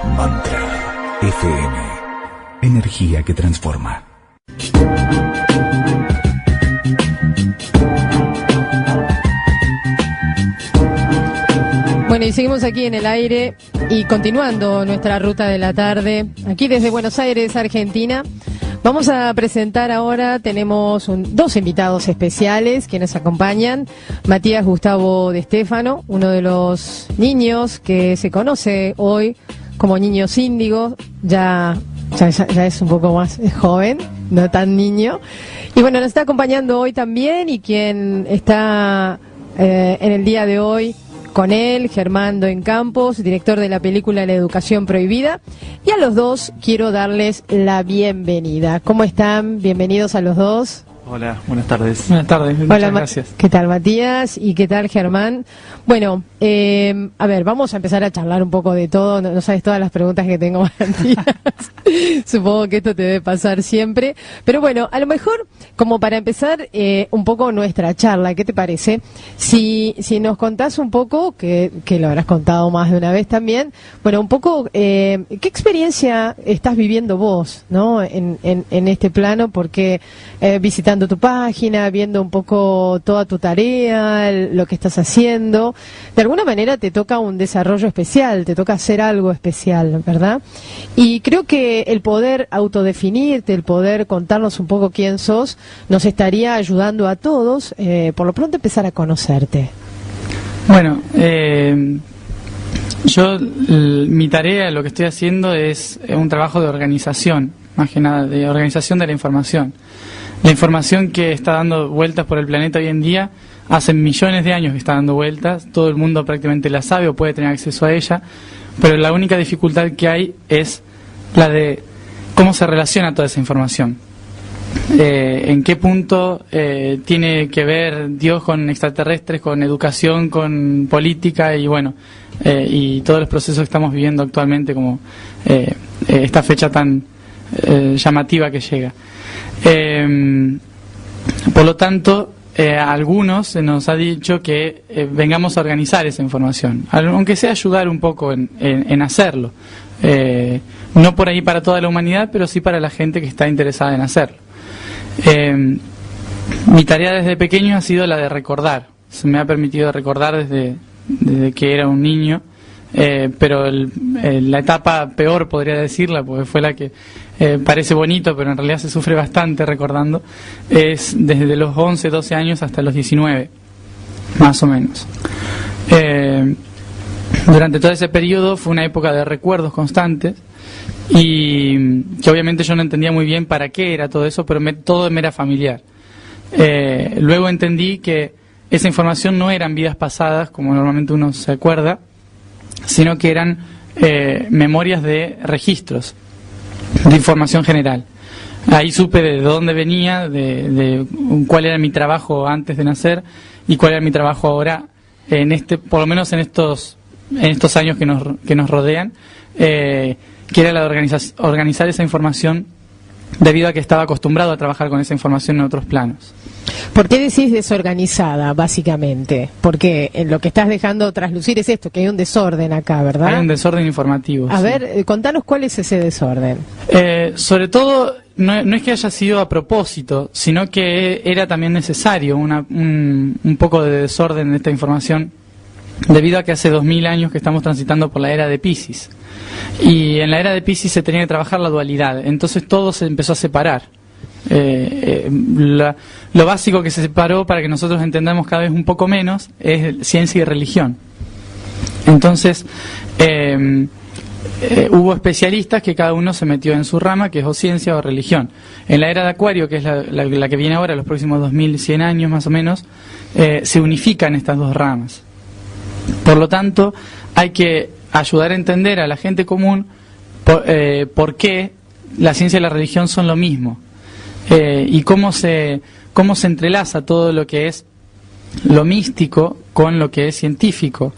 Mantra FM. Energía que transforma. Bueno, y seguimos aquí en el aire y continuando nuestra ruta de la tarde, aquí desde Buenos Aires, Argentina. Vamos a presentar ahora, tenemos dos invitados especiales que nos acompañan. Matías Gustavo de Stefano, uno de los niños que se conoce hoy como niños índigos, ya es un poco más joven, no tan niño. Y bueno, nos está acompañando hoy también, y quien está en el día de hoy con él, Germán Campos, director de la película La Educación Prohibida. Y a los dos quiero darles la bienvenida. ¿Cómo están? Bienvenidos a los dos. Hola, buenas tardes. Buenas tardes, muchas gracias. ¿Qué tal, Matías? ¿Y qué tal, Germán? Bueno, a ver, vamos a empezar a charlar un poco de todo. No sabes todas las preguntas que tengo, Matías. Supongo que esto te debe pasar siempre. Pero bueno, a lo mejor, como para empezar un poco nuestra charla, ¿qué te parece? Si nos contás un poco, que lo habrás contado más de una vez también, bueno, un poco, ¿qué experiencia estás viviendo vos, ¿no? En este plano, porque visitando tu página, viendo un poco toda tu tarea, lo que estás haciendo, de alguna manera te toca un desarrollo especial, te toca hacer algo especial, ¿verdad? Y creo que el poder autodefinirte, el poder contarnos un poco quién sos, nos estaría ayudando a todos, por lo pronto, empezar a conocerte. Bueno, mi tarea, lo que estoy haciendo es un trabajo de organización, más que nada, de organización de la información. La información que está dando vueltas por el planeta hoy en día, hace millones de años que está dando vueltas, todo el mundo prácticamente la sabe o puede tener acceso a ella, pero la única dificultad que hay es la de cómo se relaciona toda esa información. En qué punto tiene que ver Dios con extraterrestres, con educación, con política y bueno, y todos los procesos que estamos viviendo actualmente, como esta fecha tan llamativa que llega. Por lo tanto, a algunos se nos ha dicho que vengamos a organizar esa información, aunque sea ayudar un poco en hacerlo. No por ahí para toda la humanidad, pero sí para la gente que está interesada en hacerlo. Mi tarea desde pequeño ha sido la de recordar. Se me ha permitido recordar desde que era un niño, pero la etapa peor, podría decirla, porque fue la que parece bonito, pero en realidad se sufre bastante recordando, es desde los 11, 12 años hasta los 19, más o menos. Durante todo ese periodo fue una época de recuerdos constantes, y que obviamente yo no entendía muy bien para qué era todo eso, pero todo me era familiar. Luego entendí que esa información no eran vidas pasadas, como normalmente uno se acuerda, sino que eran memorias de registros de información general. Ahí supe de dónde venía, de cuál era mi trabajo antes de nacer y cuál era mi trabajo ahora, por lo menos en estos años que nos rodean, que era la de organizar esa información, debido a que estaba acostumbrado a trabajar con esa información en otros planos. ¿Por qué decís desorganizada, básicamente? Porque lo que estás dejando traslucir es esto, que hay un desorden acá, ¿verdad? Hay un desorden informativo. A sí. ver, contanos cuál es ese desorden. Sobre todo, no es que haya sido a propósito, sino que era también necesario un poco de desorden de esta información, debido a que hace 2000 años que estamos transitando por la era de Piscis. Y en la era de Piscis se tenía que trabajar la dualidad, entonces todo se empezó a separar. Lo básico que se separó, para que nosotros entendamos cada vez un poco menos, es ciencia y religión. Entonces hubo especialistas que cada uno se metió en su rama, que es o ciencia o religión. En la era de Acuario, que es la que viene ahora, los próximos 2100 años más o menos, se unifican estas dos ramas. Por lo tanto, hay que ayudar a entender a la gente común por qué la ciencia y la religión son lo mismo, y cómo se entrelaza todo lo que es lo místico con lo que es científico,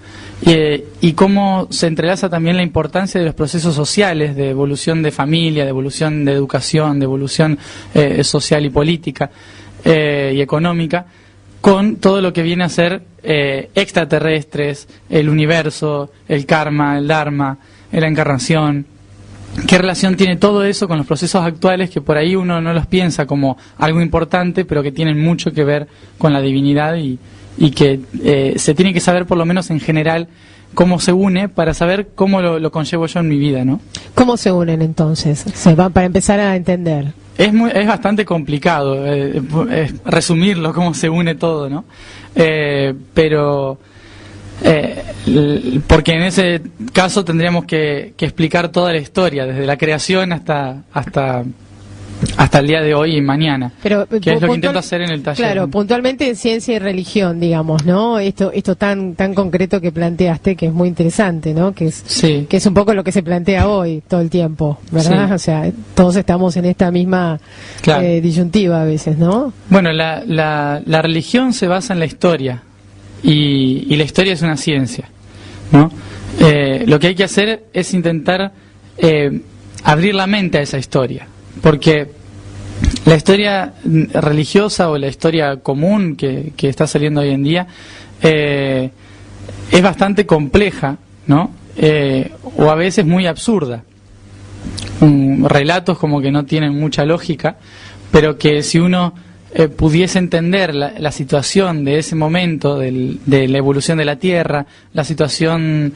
y cómo se entrelaza también la importancia de los procesos sociales, de evolución de familia, de evolución de educación, de evolución social y política y económica, con todo lo que viene a ser extraterrestres, el universo, el karma, el dharma, en la encarnación. ¿Qué relación tiene todo eso con los procesos actuales que por ahí uno no los piensa como algo importante, pero que tienen mucho que ver con la divinidad y que se tiene que saber por lo menos en general cómo se une para saber cómo lo conllevo yo en mi vida, ¿no? ¿Cómo se unen entonces? Se va para empezar a entender. Es bastante complicado resumirlo, cómo se une todo, ¿no? Pero porque en ese caso tendríamos que explicar toda la historia, desde la creación hasta el día de hoy y mañana, pero, que es lo que intento hacer en el taller. Claro, puntualmente en ciencia y religión, digamos, ¿no? Esto tan concreto que planteaste, que es muy interesante, ¿no? Que es un poco lo que se plantea hoy todo el tiempo, ¿verdad? Sí. O sea, todos estamos en esta misma disyuntiva a veces, ¿no? Bueno, la religión se basa en la historia y la historia es una ciencia, ¿no? Lo que hay que hacer es intentar abrir la mente a esa historia. Porque la historia religiosa o la historia común que está saliendo hoy en día es bastante compleja, ¿no? O a veces muy absurda. Relatos como que no tienen mucha lógica, pero que si uno pudiese entender la situación de ese momento, de la evolución de la Tierra, la situación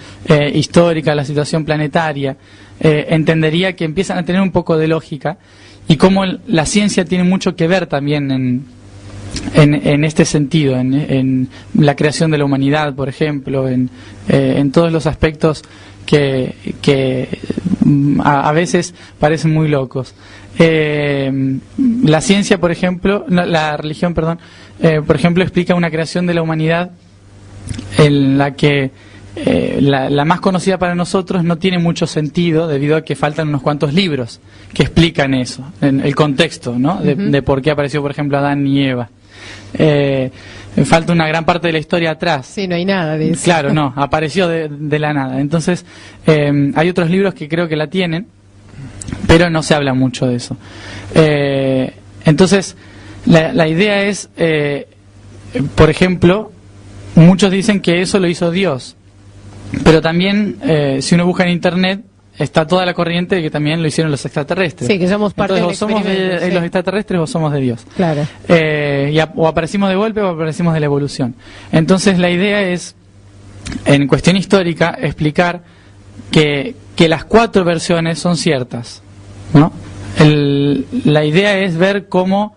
histórica, la situación planetaria, entendería que empiezan a tener un poco de lógica y cómo la ciencia tiene mucho que ver también en este sentido, en la creación de la humanidad, por ejemplo, en todos los aspectos que a veces parecen muy locos. La ciencia, por ejemplo, la religión, perdón, por ejemplo, explica una creación de la humanidad en la que la más conocida para nosotros no tiene mucho sentido debido a que faltan unos cuantos libros que explican eso, en el contexto, ¿no? De por qué apareció, por ejemplo, Adán y Eva. Falta una gran parte de la historia atrás. Sí, no hay nada de eso. Claro, no, apareció de la nada. Entonces, hay otros libros que creo que la tienen, pero no se habla mucho de eso. Entonces, la idea es, por ejemplo, muchos dicen que eso lo hizo Dios, pero también, si uno busca en Internet, está toda la corriente de que también lo hicieron los extraterrestres. Sí, que somos parte del experimento. Entonces, o somos de los extraterrestres o somos de Dios. Claro. O aparecimos de golpe o aparecimos de la evolución. Entonces, la idea es, en cuestión histórica, explicar que las 4 versiones son ciertas, ¿no? La idea es ver cómo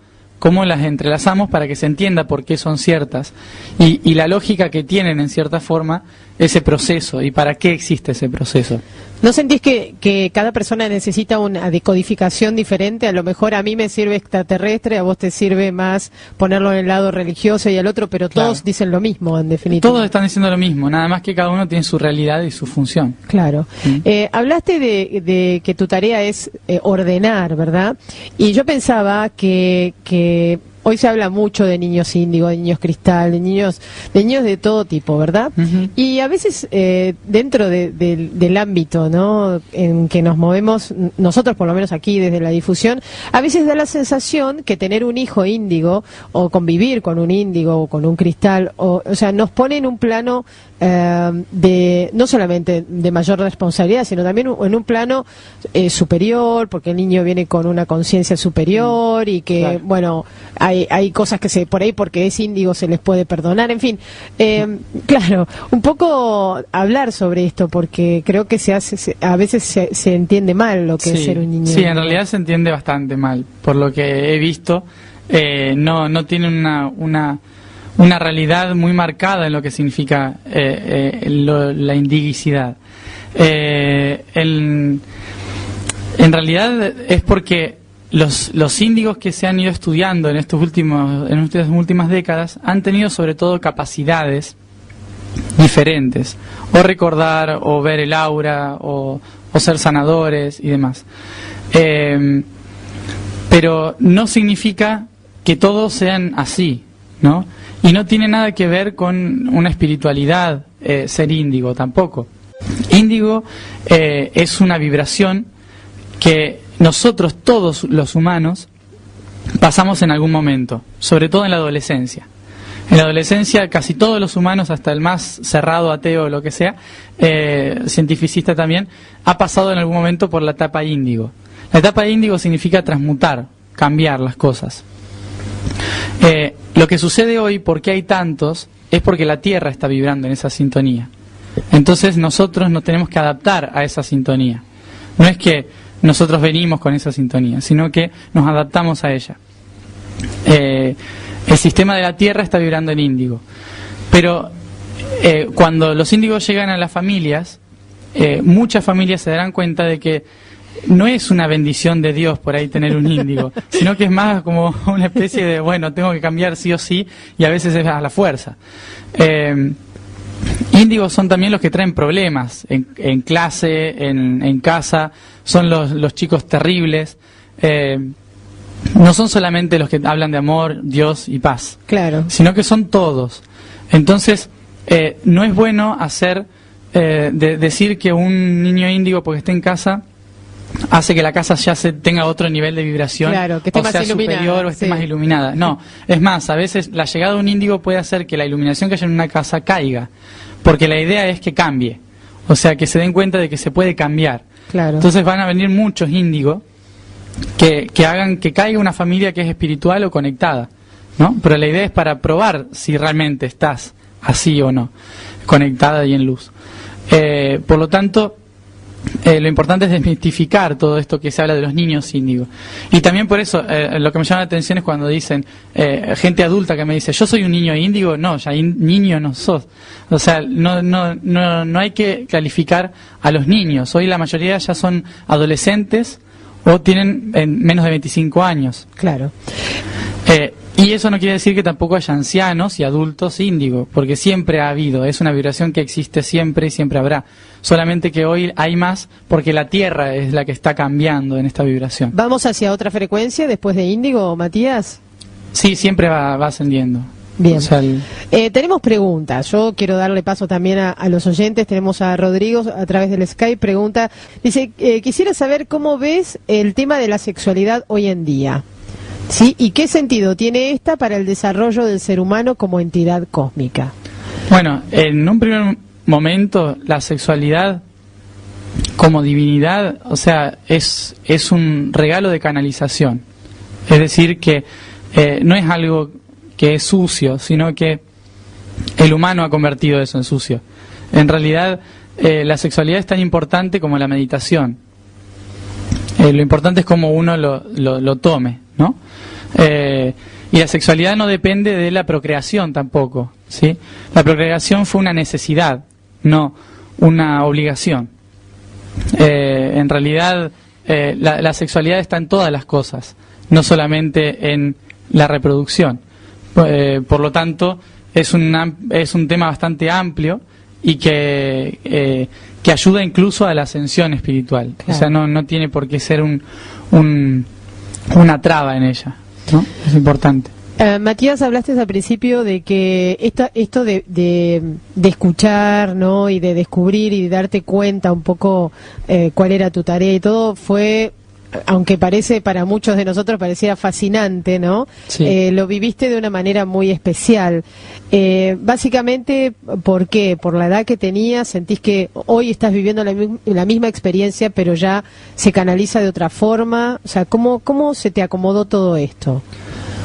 las entrelazamos para que se entienda por qué son ciertas y la lógica que tienen en cierta forma ese proceso y para qué existe ese proceso. ¿No sentís que cada persona necesita una decodificación diferente? A lo mejor a mí me sirve extraterrestre, a vos te sirve más ponerlo en el lado religioso y al otro, pero todos dicen lo mismo, en definitiva. Todos están diciendo lo mismo, nada más que cada uno tiene su realidad y su función. Claro. Hablaste de que tu tarea es ordenar, ¿verdad? Y yo pensaba que hoy se habla mucho de niños índigo, de niños cristal, de niños de todo tipo, ¿verdad? Y a veces dentro del ámbito, ¿no?, en que nos movemos, nosotros por lo menos aquí desde la difusión, a veces da la sensación que tener un hijo índigo o convivir con un índigo o con un cristal, o sea, nos pone en un plano no solamente de mayor responsabilidad, sino también en un plano superior, porque el niño viene con una conciencia superior y que, bueno, hay cosas que por ahí porque es índigo se les puede perdonar, en fin. Claro, un poco hablar sobre esto, porque creo que a veces se entiende mal lo que es ser un niño. Sí, en realidad se entiende bastante mal, por lo que he visto. No tienen una realidad muy marcada en lo que significa la indigicidad. En realidad es porque los índigos que se han ido estudiando en estas últimas décadas han tenido sobre todo capacidades diferentes, o recordar, o ver el aura, o ser sanadores y demás. Pero no significa que todos sean así, ¿no? Y no tiene nada que ver con una espiritualidad ser índigo tampoco. Índigo es una vibración que nosotros, todos los humanos, pasamos en algún momento, sobre todo en la adolescencia. En la adolescencia casi todos los humanos, hasta el más cerrado, ateo o lo que sea, cientificista también, ha pasado en algún momento por la etapa índigo. La etapa índigo significa transmutar, cambiar las cosas. Lo que sucede hoy, ¿por qué hay tantos? Es porque la Tierra está vibrando en esa sintonía. Entonces nosotros nos tenemos que adaptar a esa sintonía. No es que nosotros venimos con esa sintonía, sino que nos adaptamos a ella. El sistema de la Tierra está vibrando en índigo. Pero cuando los índigos llegan a las familias, muchas familias se darán cuenta de que no es una bendición de Dios por ahí tener un índigo, sino que es más como una especie de, bueno, tengo que cambiar sí o sí, y a veces es a la fuerza. Índigos son también los que traen problemas en clase, en casa, son los chicos terribles. No son solamente los que hablan de amor, Dios y paz, claro, sino que son todos. Entonces, no es bueno decir que un niño índigo, porque esté en casa, hace que la casa ya tenga otro nivel de vibración, claro, que esté más sea iluminada, superior o esté sí, más iluminada. No, es más, a veces la llegada de un índigo puede hacer que la iluminación que haya en una casa caiga, porque la idea es que cambie, o sea, que se den cuenta de que se puede cambiar. claro. Entonces van a venir muchos índigos que hagan que caiga una familia que es espiritual o conectada, ¿no? Pero la idea es para probar si realmente estás así o no, conectada y en luz. Por lo tanto, lo importante es desmitificar todo esto que se habla de los niños índigos. Y también por eso, lo que me llama la atención es cuando dicen, gente adulta que me dice, yo soy un niño índigo. No, ya niño no sos. O sea, no hay que calificar a los niños. Hoy la mayoría ya son adolescentes o tienen menos de 25 años. Claro. Y eso no quiere decir que tampoco haya ancianos y adultos índigo, porque siempre ha habido, es una vibración que existe siempre y siempre habrá. Solamente que hoy hay más porque la Tierra es la que está cambiando en esta vibración. ¿Vamos hacia otra frecuencia después de índigo, Matías? Sí, siempre va ascendiendo. Bien. O sea, tenemos preguntas. Yo quiero darle paso también a los oyentes. Tenemos a Rodrigo a través del Skype. Pregunta, dice, quisiera saber cómo ves el tema de la sexualidad hoy en día. ¿Sí? ¿Y qué sentido tiene esta para el desarrollo del ser humano como entidad cósmica? Bueno, en un primer momento, la sexualidad como divinidad, o sea, es un regalo de canalización. Es decir, que no es algo que es sucio, sino que el humano ha convertido eso en sucio. En realidad, la sexualidad es tan importante como la meditación. Lo importante es cómo uno lo tome, ¿no? Y la sexualidad no depende de la procreación tampoco, ¿sí? La procreación fue una necesidad, no una obligación. En realidad, la sexualidad está en todas las cosas, no solamente en la reproducción. Por lo tanto, es un tema bastante amplio y que ayuda incluso a la ascensión espiritual. Claro. O sea, no tiene por qué ser una traba en ella, ¿no? Es importante. Matías, hablaste al principio de que esto de escuchar, ¿no? Y de descubrir y de darte cuenta un poco cuál era tu tarea y todo fue, aunque parece para muchos de nosotros pareciera fascinante, ¿no? Sí. Lo viviste de una manera muy especial. Básicamente, ¿por qué? ¿Por la edad que tenías? ¿Sentís que hoy estás viviendo la misma experiencia, pero ya se canaliza de otra forma? O sea, ¿cómo se te acomodó todo esto?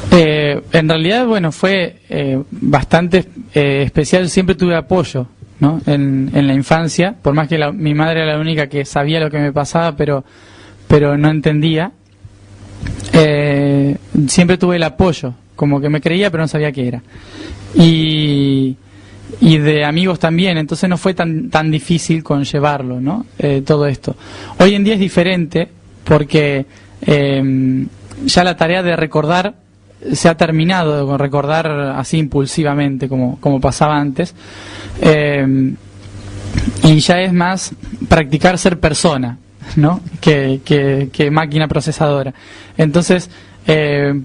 En realidad, bueno, fue bastante especial. Siempre tuve apoyo, ¿no? En la infancia, por más que mi madre era la única que sabía lo que me pasaba, pero no entendía. Siempre tuve el apoyo, como que me creía pero no sabía qué era. Y de amigos también, entonces no fue tan difícil conllevarlo, ¿no? Todo esto. Hoy en día es diferente porque ya la tarea de recordar se ha terminado, con recordar así impulsivamente como pasaba antes. Y ya es más practicar ser persona, ¿no? que máquina procesadora. Entonces,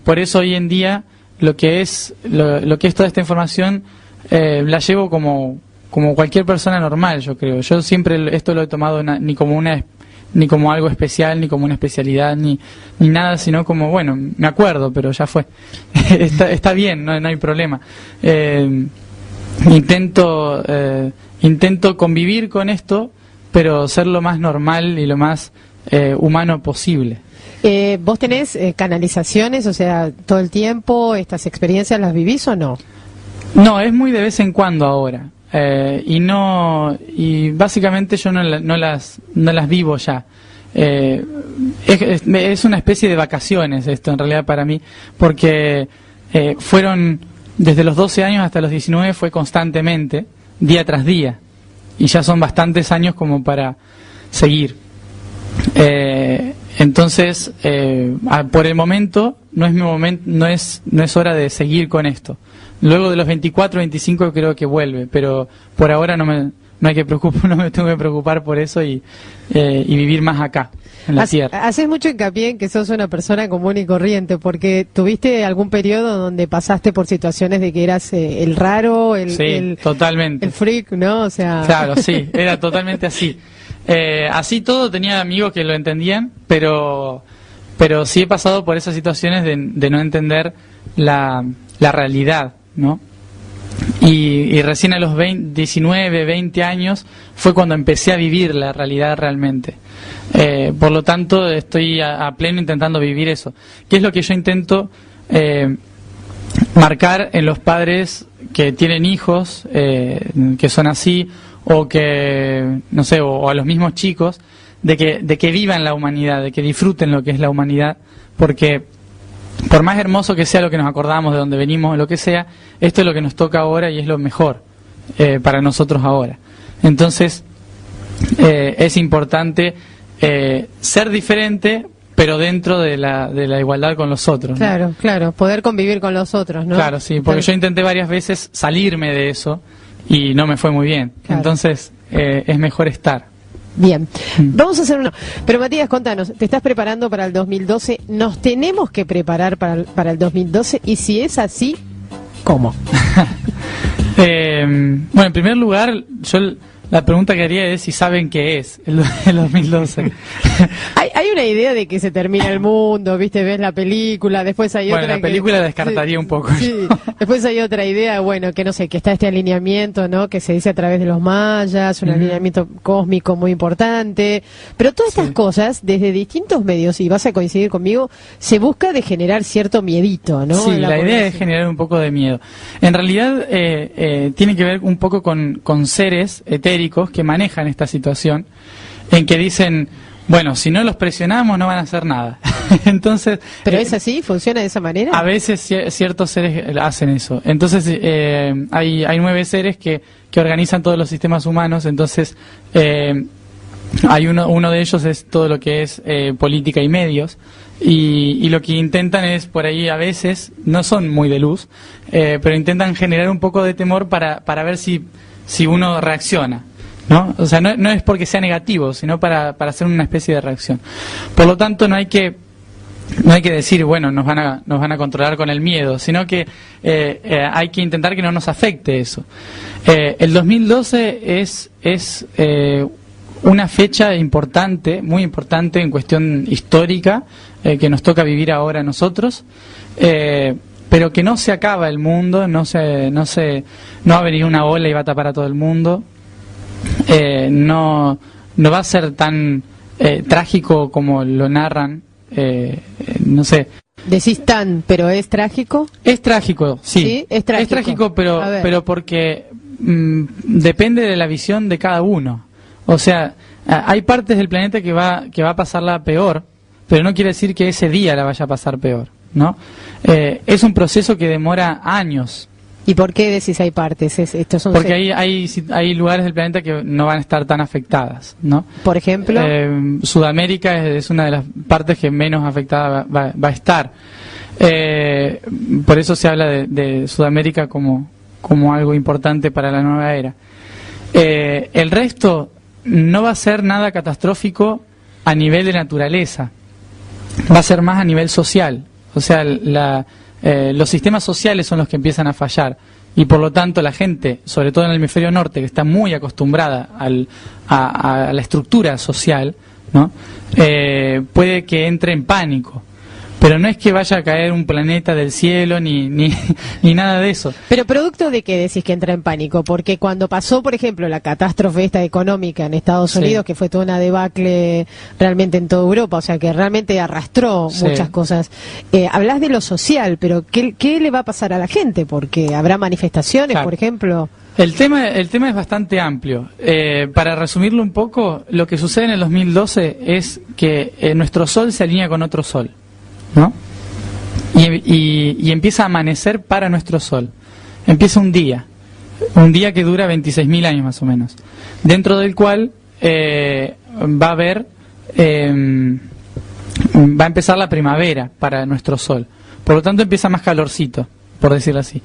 por eso hoy en día lo que es toda esta información la llevo como cualquier persona normal, yo creo. Yo siempre esto lo he tomado ni como una ni como algo especial, ni como una especialidad, ni nada, sino como, bueno, me acuerdo, pero ya fue. Está bien, no hay problema. Intento convivir con esto, pero ser lo más normal y lo más humano posible. ¿Vos tenés canalizaciones, o sea, todo el tiempo, estas experiencias las vivís o no? No, es muy de vez en cuando ahora. Y básicamente yo no las vivo ya. Es una especie de vacaciones esto en realidad para mí, porque fueron desde los 12 años hasta los 19, fue constantemente, día tras día, y ya son bastantes años como para seguir. Entonces, por el momento no es mi momento, no es hora de seguir con esto. Luego de los 24, 25 creo que vuelve, pero por ahora no me tengo que preocupar por eso y vivir más acá, en la tierra. Haces mucho hincapié en que sos una persona común y corriente, porque tuviste algún periodo donde pasaste por situaciones de que eras el raro, totalmente. El freak, ¿no? O sea... Claro, sí, era totalmente así. Así todo, tenía amigos que lo entendían, pero sí he pasado por esas situaciones de no entender la realidad, ¿no? Y recién a los 19, 20 años fue cuando empecé a vivir la realidad realmente. Por lo tanto, estoy a pleno intentando vivir eso. ¿Qué es lo que yo intento marcar en los padres que tienen hijos, que son así, o que, no sé, o a los mismos chicos, de que vivan la humanidad, de que disfruten lo que es la humanidad, porque por más hermoso que sea lo que nos acordamos de donde venimos, lo que sea, esto es lo que nos toca ahora y es lo mejor para nosotros ahora. Entonces, es importante ser diferente, pero dentro de la igualdad con los otros, ¿no? Claro, claro, poder convivir con los otros, ¿no? Claro, sí, porque yo intenté varias veces salirme de eso y no me fue muy bien. Claro. Entonces, es mejor estar. Bien, vamos a hacer una... Pero Matías, contanos, ¿te estás preparando para el 2012? ¿Nos tenemos que preparar para el 2012? Y si es así, ¿cómo? Bueno, en primer lugar, la pregunta que haría es si saben qué es el 2012. Hay una idea de que se termina el mundo, ¿viste? Ves la película, después hay otra... Bueno, la película la descartaría un poco. Sí, después hay otra idea, bueno, que no sé, que está este alineamiento, ¿no? Que se dice a través de los mayas, un alineamiento cósmico muy importante. Pero todas estas cosas, desde distintos medios, y vas a coincidir conmigo, se busca de generar cierto miedito, ¿no? Sí, la idea es generar un poco de miedo. En realidad, tiene que ver un poco con seres etéricos que manejan esta situación, en que dicen, bueno, si no los presionamos no van a hacer nada. Entonces, ¿pero es así? ¿Funciona de esa manera? A veces ciertos seres hacen eso. Entonces, hay 9 seres que organizan todos los sistemas humanos. Entonces, hay uno de ellos es todo lo que es política y medios. Y lo que intentan es, por ahí a veces, no son muy de luz, pero intentan generar un poco de temor para ver si uno reacciona, ¿no? O sea, no es porque sea negativo, sino para hacer una especie de reacción. Por lo tanto, no hay que decir, bueno, nos van a controlar con el miedo, sino que hay que intentar que no nos afecte eso. El 2012 es una fecha importante, muy importante en cuestión histórica, que nos toca vivir ahora a nosotros, pero que no se acaba el mundo, no va a venir una ola y va a tapar a todo el mundo, no va a ser tan trágico como lo narran, no sé. Decís tan, pero ¿es trágico? Es trágico, sí. ¿Sí? Es trágico, pero porque depende de la visión de cada uno. O sea, hay partes del planeta que va a pasarla peor, pero no quiere decir que ese día la vaya a pasar peor, ¿no? Es un proceso que demora años. ¿Y por qué decís hay partes? Estos son porque hay lugares del planeta que no van a estar tan afectadas, ¿no? Por ejemplo, Sudamérica es una de las partes que menos afectada va a estar. Por eso se habla de Sudamérica como algo importante para la nueva era. El resto no va a ser nada catastrófico a nivel de naturaleza, va a ser más a nivel social. O sea, los sistemas sociales son los que empiezan a fallar y por lo tanto la gente, sobre todo en el hemisferio norte, que está muy acostumbrada a la estructura social, ¿no? Puede que entre en pánico. Pero no es que vaya a caer un planeta del cielo ni nada de eso. Pero producto de que decís que entra en pánico, porque cuando pasó, por ejemplo, la catástrofe esta económica en Estados Unidos, que fue toda una debacle realmente en toda Europa, o sea que realmente arrastró muchas cosas. Hablas de lo social, pero ¿qué le va a pasar a la gente? Porque habrá manifestaciones, por ejemplo. El tema es bastante amplio. Para resumirlo un poco, lo que sucede en el 2012 es que nuestro Sol se alinea con otro Sol, ¿no? Y empieza a amanecer para nuestro Sol. Empieza un día que dura 26.000 años más o menos, dentro del cual va a haber va a empezar la primavera para nuestro Sol. Por lo tanto empieza más calorcito, por decirlo así.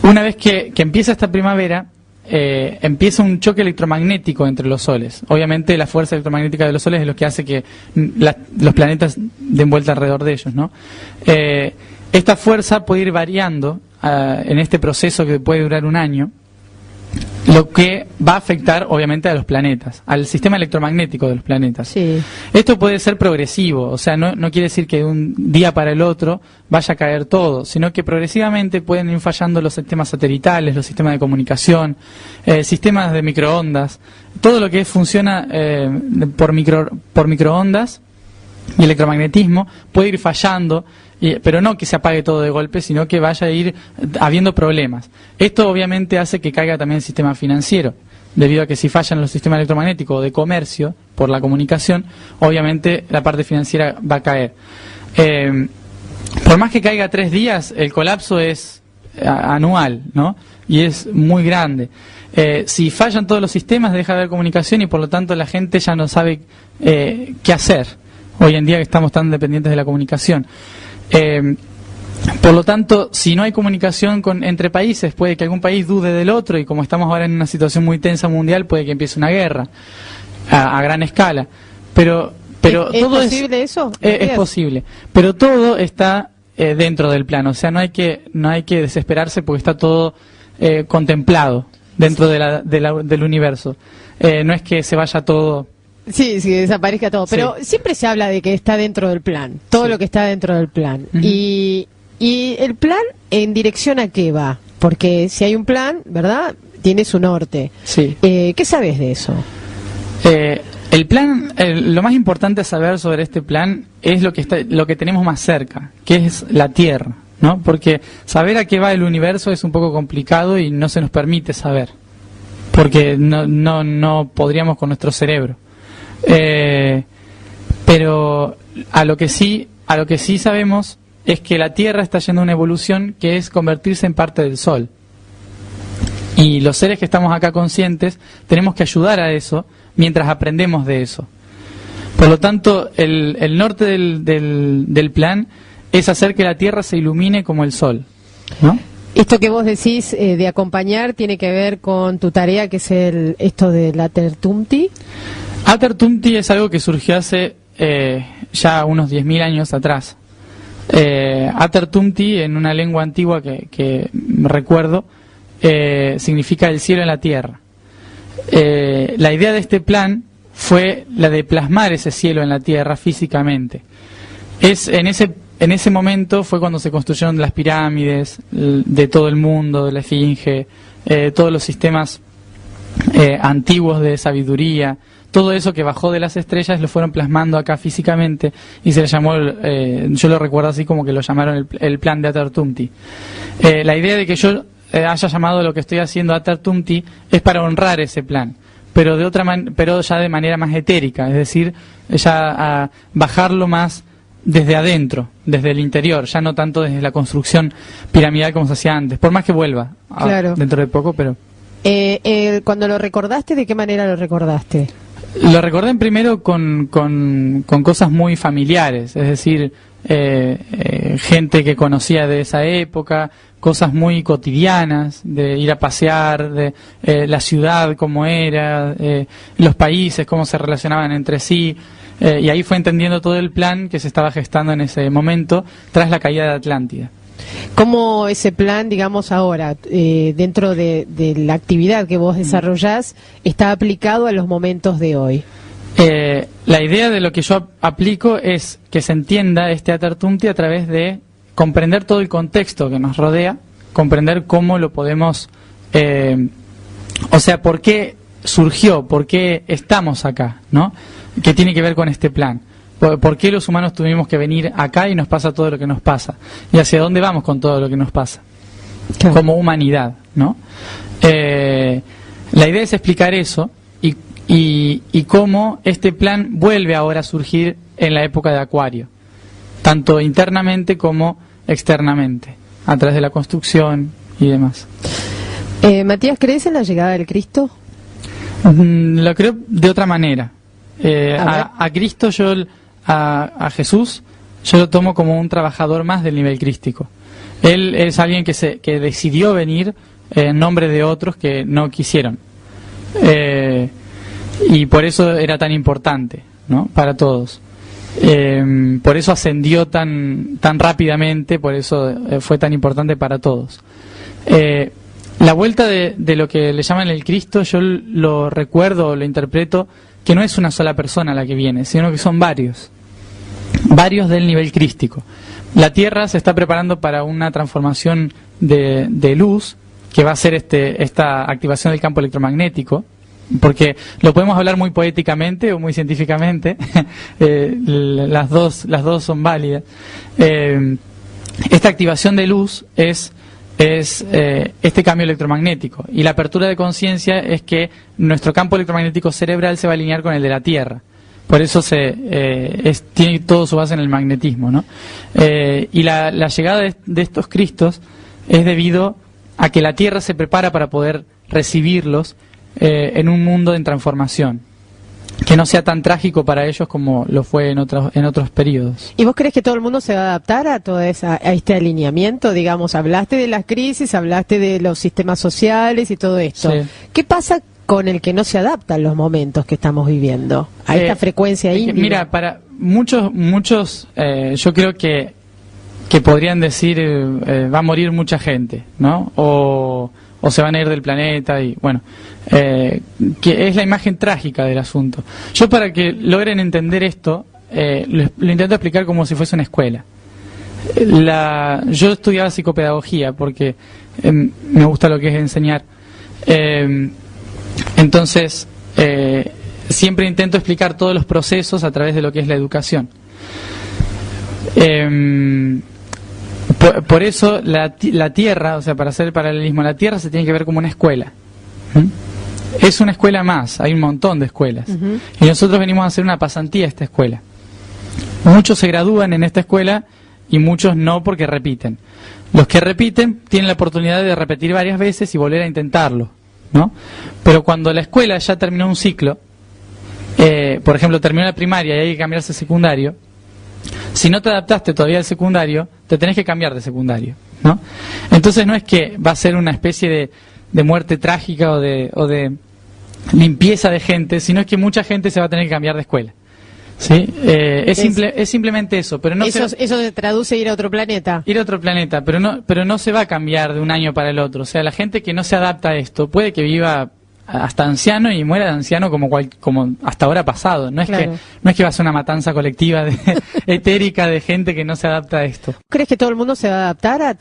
Una vez que empieza esta primavera, empieza un choque electromagnético entre los soles. Obviamente la fuerza electromagnética de los soles es lo que hace que los planetas den vuelta alrededor de ellos, ¿no? Esta fuerza puede ir variando en este proceso que puede durar un año, lo que va a afectar obviamente a los planetas, al sistema electromagnético de los planetas. Sí. Esto puede ser progresivo, o sea, no quiere decir que de un día para el otro vaya a caer todo, sino que progresivamente pueden ir fallando los sistemas satelitales, los sistemas de comunicación, sistemas de microondas, todo lo que funciona por microondas y electromagnetismo puede ir fallando, pero no que se apague todo de golpe, sino que vaya a ir habiendo problemas. Esto obviamente hace que caiga también el sistema financiero, debido a que si fallan los sistemas electromagnéticos o de comercio por la comunicación, obviamente la parte financiera va a caer. Por más que caiga 3 días, el colapso es anual, ¿no? Y es muy grande. Si fallan todos los sistemas, deja de haber comunicación y por lo tanto la gente ya no sabe qué hacer. Hoy en día que estamos tan dependientes de la comunicación. Por lo tanto, si no hay comunicación entre países, puede que algún país dude del otro y como estamos ahora en una situación muy tensa mundial, puede que empiece una guerra a gran escala. Pero ¿Es todo posible eso? Es posible, pero todo está dentro del plano, o sea, no hay que desesperarse porque está todo contemplado dentro del universo. No es que se vaya todo. Sí, desaparezca todo, pero siempre se habla de que está dentro del plan, todo lo que está dentro del plan. Y el plan, ¿en dirección a qué va? Porque si hay un plan, ¿verdad?, tiene su norte. Sí. ¿Qué sabes de eso? El plan, lo más importante a saber sobre este plan es lo que tenemos más cerca, que es la Tierra, ¿no? Porque saber a qué va el universo es un poco complicado y no se nos permite saber, porque no podríamos con nuestro cerebro. Pero a lo que sí sabemos es que la Tierra está yendo a una evolución que es convertirse en parte del Sol. Y los seres que estamos acá conscientes tenemos que ayudar a eso mientras aprendemos de eso. Por lo tanto, el norte del plan es hacer que la Tierra se ilumine como el Sol, ¿no? Esto que vos decís de acompañar tiene que ver con tu tarea, que es esto del Atertumti. Atertumti es algo que surgió hace ya unos 10.000 años atrás. Atertumti, en una lengua antigua que recuerdo, significa el cielo en la tierra. La idea de este plan fue la de plasmar ese cielo en la tierra físicamente. En ese momento fue cuando se construyeron las pirámides de todo el mundo, de la Esfinge, todos los sistemas antiguos de sabiduría. Todo eso que bajó de las estrellas lo fueron plasmando acá físicamente y se le llamó, yo lo recuerdo así como que lo llamaron el plan de Atertumti. La idea de que yo haya llamado lo que estoy haciendo Atertumti es para honrar ese plan, pero pero ya de manera más etérica, es decir, ya a bajarlo más desde adentro, desde el interior, ya no tanto desde la construcción piramidal como se hacía antes, por más que vuelva dentro de poco, pero... Cuando lo recordaste, ¿de qué manera lo recordaste? Lo recordé primero con cosas muy familiares, es decir, gente que conocía de esa época, cosas muy cotidianas, de ir a pasear, de la ciudad cómo era, los países cómo se relacionaban entre sí, y ahí fue entendiendo todo el plan que se estaba gestando en ese momento tras la caída de Atlántida. ¿Cómo ese plan, digamos ahora, dentro de la actividad que vos desarrollás, está aplicado a los momentos de hoy? La idea de lo que yo aplico es que se entienda este Atartumti a través de comprender todo el contexto que nos rodea, comprender cómo lo podemos, o sea, por qué surgió, por qué estamos acá, ¿no? ¿Qué tiene que ver con este plan? ¿Por qué los humanos tuvimos que venir acá y nos pasa todo lo que nos pasa? ¿Y hacia dónde vamos con todo lo que nos pasa? Claro. Como humanidad, ¿no? La idea es explicar eso y cómo este plan vuelve ahora a surgir en la época de Acuario, tanto internamente como externamente, a través de la construcción y demás. Matías, ¿crees en la llegada del Cristo? Lo creo de otra manera. A Cristo, a Jesús, yo lo tomo como un trabajador más del nivel crístico. Él es alguien que decidió venir en nombre de otros que no quisieron. Y por eso era tan importante, ¿no? Para todos. Por eso ascendió tan rápidamente, por eso fue tan importante para todos. La vuelta de lo que le llaman el Cristo, yo lo recuerdo, lo interpreto, que no es una sola persona la que viene, sino que son varios del nivel crístico. La Tierra se está preparando para una transformación de luz, que va a ser esta activación del campo electromagnético, porque lo podemos hablar muy poéticamente o muy científicamente, las dos son válidas. Esta activación de luz es este cambio electromagnético, y la apertura de conciencia es que nuestro campo electromagnético cerebral se va a alinear con el de la Tierra. Por eso tiene todo su base en el magnetismo, ¿no? Y la llegada de estos Cristos es debido a que la Tierra se prepara para poder recibirlos en un mundo en transformación, que no sea tan trágico para ellos como lo fue en otros periodos. ¿Y vos crees que todo el mundo se va a adaptar a este alineamiento? Digamos, hablaste de las crisis, hablaste de los sistemas sociales y todo esto. Sí. ¿Qué pasa con el que no se adapta a los momentos que estamos viviendo, a esta frecuencia íntima? Mira, para muchos yo creo que podrían decir va a morir mucha gente, ¿no? O se van a ir del planeta, y bueno, que es la imagen trágica del asunto. Yo, para que logren entender esto, lo intento explicar como si fuese una escuela. Yo estudiaba psicopedagogía porque me gusta lo que es enseñar. Entonces, siempre intento explicar todos los procesos a través de lo que es la educación. Por eso la Tierra, o sea, para hacer el paralelismo, la Tierra se tiene que ver como una escuela. Es una escuela más, hay un montón de escuelas. Y nosotros venimos a hacer una pasantía a esta escuela. Muchos se gradúan en esta escuela y muchos no, porque repiten. Los que repiten tienen la oportunidad de repetir varias veces y volver a intentarlo, ¿no? Pero cuando la escuela ya terminó un ciclo, por ejemplo, terminó la primaria y hay que cambiarse a secundario, si no te adaptaste todavía al secundario, te tenés que cambiar de secundario, ¿no? Entonces no es que va a ser una especie de muerte trágica o de limpieza de gente, sino es que mucha gente se va a tener que cambiar de escuela. ¿Sí? Es simplemente eso. Pero no eso se traduce ir a otro planeta. Ir a otro planeta, pero no se va a cambiar de un año para el otro. O sea, la gente que no se adapta a esto puede que viva hasta anciano y muera de anciano como hasta ahora pasado. No es claro. No es que va a ser una matanza colectiva etérica de gente que no se adapta a esto. ¿Crees que todo el mundo se va a adaptar a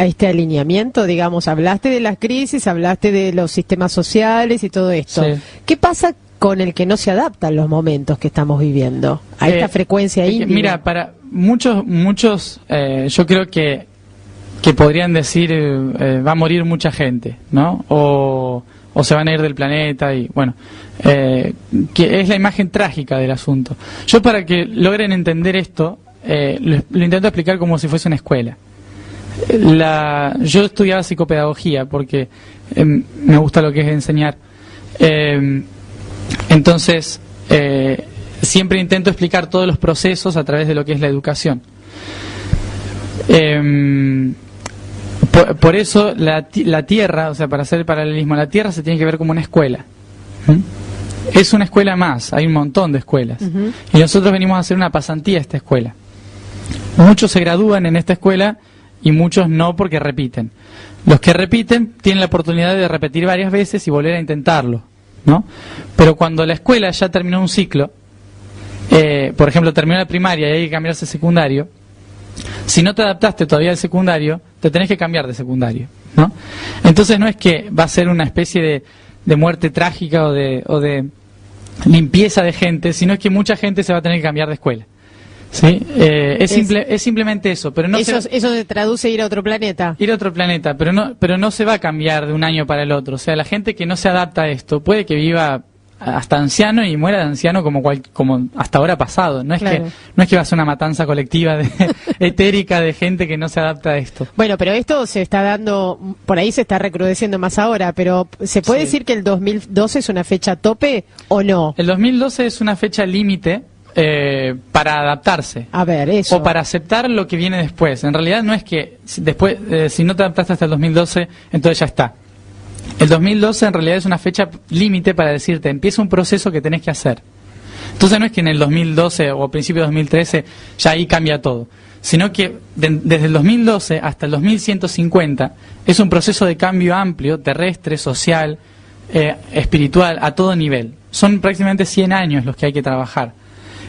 este alineamiento? Digamos, hablaste de las crisis, hablaste de los sistemas sociales y todo esto. Sí. ¿Qué pasa con el que no se adapta a los momentos que estamos viviendo, a esta frecuencia íntima? Mira, para muchos yo creo que podrían decir va a morir mucha gente, ¿no? O se van a ir del planeta, y bueno, que es la imagen trágica del asunto. Yo, para que logren entender esto, lo intento explicar como si fuese una escuela. Yo estudiaba psicopedagogía porque me gusta lo que es enseñar. Entonces, siempre intento explicar todos los procesos a través de lo que es la educación. Por eso la Tierra, o sea, para hacer el paralelismo, la Tierra se tiene que ver como una escuela. Es una escuela más, hay un montón de escuelas. Y nosotros venimos a hacer una pasantía a esta escuela. Muchos se gradúan en esta escuela y muchos no porque repiten. Los que repiten tienen la oportunidad de repetir varias veces y volver a intentarlo, ¿no? Pero cuando la escuela ya terminó un ciclo, por ejemplo, terminó la primaria y hay que cambiarse a secundario, si no te adaptaste todavía al secundario, te tenés que cambiar de secundario, ¿no? Entonces no es que va a ser una especie de muerte trágica o de limpieza de gente, sino es que mucha gente se va a tener que cambiar de escuela. ¿Sí? Es simplemente eso, pero no eso se traduce ir a otro planeta. Ir a otro planeta, pero no se va a cambiar de un año para el otro. O sea, la gente que no se adapta a esto puede que viva hasta anciano y muera de anciano como hasta ahora pasado. No es Claro. que va a ser una matanza colectiva etérica de gente que no se adapta a esto. Bueno, pero esto se está dando, por ahí se está recrudeciendo más ahora, pero ¿se puede Sí. decir que el 2012 es una fecha tope o no? El 2012 es una fecha límite para adaptarse. A ver, eso. O para aceptar lo que viene después. En realidad no es que después, si no te adaptaste hasta el 2012, entonces ya está. El 2012 en realidad es una fecha límite para decirte, empieza un proceso que tenés que hacer. Entonces no es que en el 2012 o a principios de 2013 ya ahí cambia todo, sino que desde el 2012 hasta el 2150 es un proceso de cambio amplio, terrestre, social, espiritual, a todo nivel. Son prácticamente 100 años los que hay que trabajar.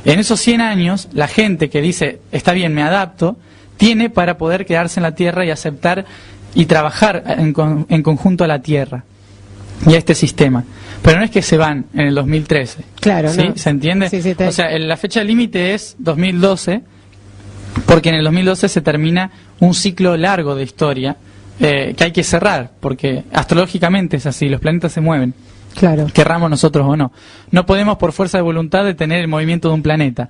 En esos 100 años, la gente que dice, está bien, me adapto, tiene para poder quedarse en la Tierra y aceptar y trabajar en conjunto a la Tierra y a este sistema. Pero no es que se van en el 2013. Claro, ¿Sí? ¿no? ¿Se entiende? Sí, sí, O sea, la fecha límite es 2012, porque en el 2012 se termina un ciclo largo de historia que hay que cerrar, porque astrológicamente es así, los planetas se mueven. Claro. Querramos nosotros o no. No podemos por fuerza de voluntad detener el movimiento de un planeta,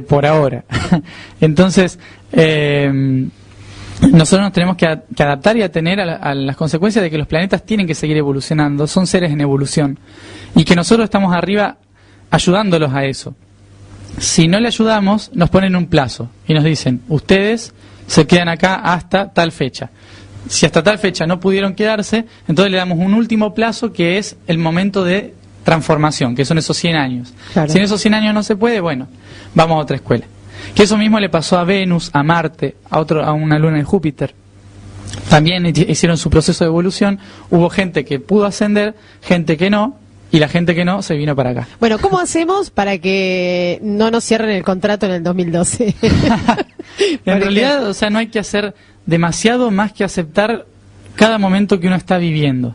por ahora. Entonces, nosotros nos tenemos que adaptar y atener a las consecuencias de que los planetas tienen que seguir evolucionando, son seres en evolución, y que nosotros estamos arriba ayudándolos a eso. Si no le ayudamos, nos ponen un plazo y nos dicen, ustedes se quedan acá hasta tal fecha. Si hasta tal fecha no pudieron quedarse, entonces le damos un último plazo que es el momento de transformación, que son esos 100 años. Claro. Si en esos 100 años no se puede, bueno, vamos a otra escuela. Que eso mismo le pasó a Venus, a Marte, a una luna de Júpiter. También hicieron su proceso de evolución, hubo gente que pudo ascender, gente que no, y la gente que no se vino para acá. Bueno, ¿cómo hacemos para que no nos cierren el contrato en el 2012? En realidad, o sea, no hay que hacer demasiado más que aceptar cada momento que uno está viviendo.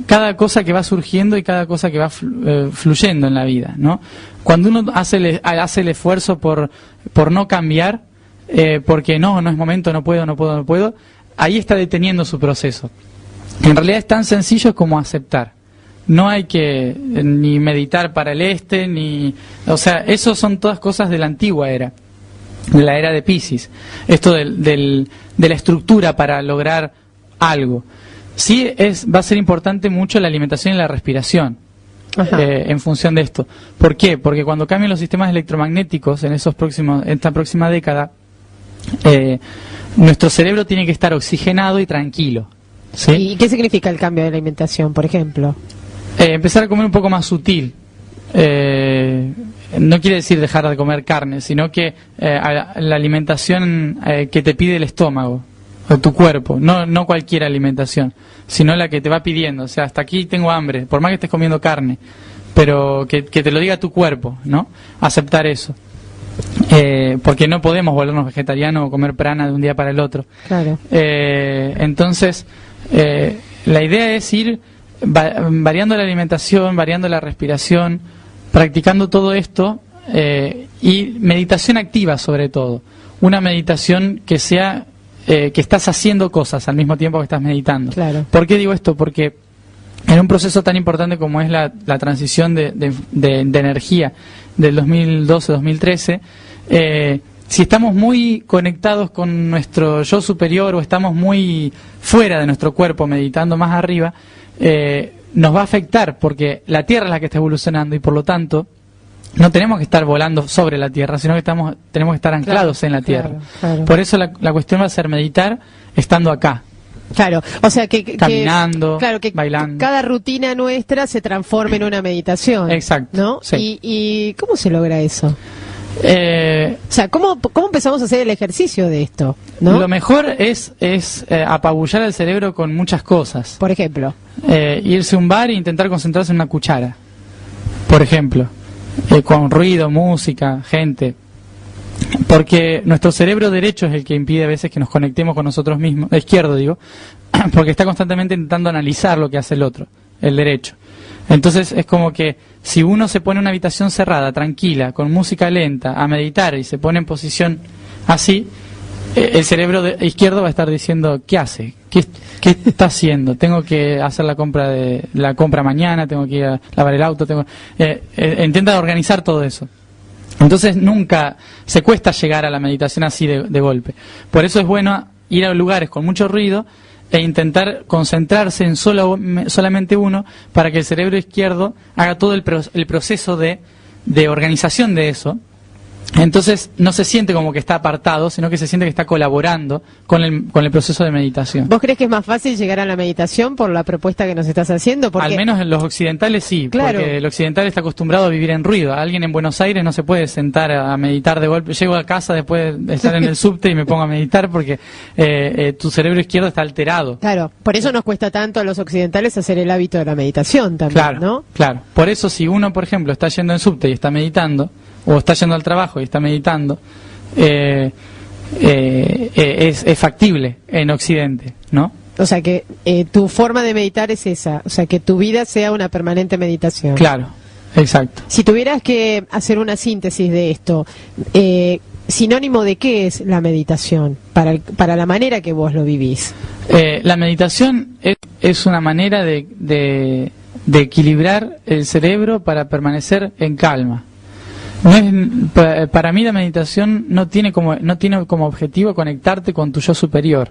Cada cosa que va surgiendo y cada cosa que va fluyendo en la vida, ¿no? Cuando uno hace el esfuerzo por no cambiar, porque no es momento, no puedo, ahí está deteniendo su proceso. En realidad es tan sencillo como aceptar. No hay que ni meditar para el o sea, eso son todas cosas de la antigua era, de la era de Piscis. Esto de la estructura para lograr algo. Sí va a ser importante mucho la alimentación y la respiración en función de esto. ¿Por qué? Porque cuando cambien los sistemas electromagnéticos en esta próxima década, nuestro cerebro tiene que estar oxigenado y tranquilo. ¿Sí? ¿Y qué significa el cambio de la alimentación, por ejemplo? Empezar a comer un poco más sutil. No quiere decir dejar de comer carne, sino que la alimentación que te pide el estómago o tu cuerpo, no cualquier alimentación, sino la que te va pidiendo. O sea, hasta aquí tengo hambre, por más que estés comiendo carne, pero que te lo diga tu cuerpo, ¿no? Aceptar eso. Porque no podemos volvernos vegetarianos o comer prana de un día para el otro. Claro. Entonces, la idea es ir variando la alimentación, variando la respiración, practicando todo esto y meditación activa sobre todo. Una meditación que sea que estás haciendo cosas al mismo tiempo que estás meditando. Claro. ¿Por qué digo esto? Porque en un proceso tan importante como es la transición de energía del 2012-2013, si estamos muy conectados con nuestro yo superior o estamos muy fuera de nuestro cuerpo meditando más arriba, nos va a afectar porque la Tierra es la que está evolucionando y por lo tanto no tenemos que estar volando sobre la Tierra, sino que tenemos que estar anclados en la Tierra. Claro. Por eso la cuestión va a ser meditar estando acá. Claro, o sea que Caminando, bailando. Cada rutina nuestra se transforme en una meditación. Exacto, ¿no? sí. ¿Y cómo se logra eso? O sea, ¿cómo empezamos a hacer el ejercicio de esto? ¿No? Lo mejor es apabullar al cerebro con muchas cosas. Por ejemplo. Irse a un bar e intentar concentrarse en una cuchara. Por ejemplo. Con ruido, música, gente. Porque nuestro cerebro derecho es el que impide a veces que nos conectemos con nosotros mismos. Izquierdo, digo. Porque está constantemente intentando analizar lo que hace el otro. El derecho. Entonces es como que si uno se pone en una habitación cerrada, tranquila, con música lenta, a meditar y se pone en posición así, el cerebro izquierdo va a estar diciendo, ¿qué hace? ¿Qué está haciendo? Tengo que hacer la compra mañana, tengo que ir a lavar el auto, intenta organizar todo eso. Entonces nunca se cuesta llegar a la meditación así de golpe. Por eso es bueno ir a lugares con mucho ruido e intentar concentrarse en solamente uno, para que el cerebro izquierdo haga todo el proceso de organización de eso. Entonces no se siente como que está apartado, sino que se siente que está colaborando con el proceso de meditación. ¿Vos crees que es más fácil llegar a la meditación por la propuesta que nos estás haciendo? Porque... Al menos en los occidentales sí, claro. Porque el occidental está acostumbrado a vivir en ruido. Alguien en Buenos Aires no se puede sentar a meditar de golpe. Llego a casa después de estar en el subte y me pongo a meditar porque tu cerebro izquierdo está alterado. Claro, por eso nos cuesta tanto a los occidentales hacer el hábito de la meditación también, claro, ¿no? Claro, por eso si uno, por ejemplo, está yendo en subte y está meditando, o está yendo al trabajo y está meditando, es factible en Occidente, ¿no? O sea que tu forma de meditar es esa, o sea que tu vida sea una permanente meditación. Claro, exacto. Si tuvieras que hacer una síntesis de esto, sinónimo de qué es la meditación para la manera que vos lo vivís. La meditación es una manera de equilibrar el cerebro para permanecer en calma. Para mí la meditación no tiene como objetivo conectarte con tu yo superior.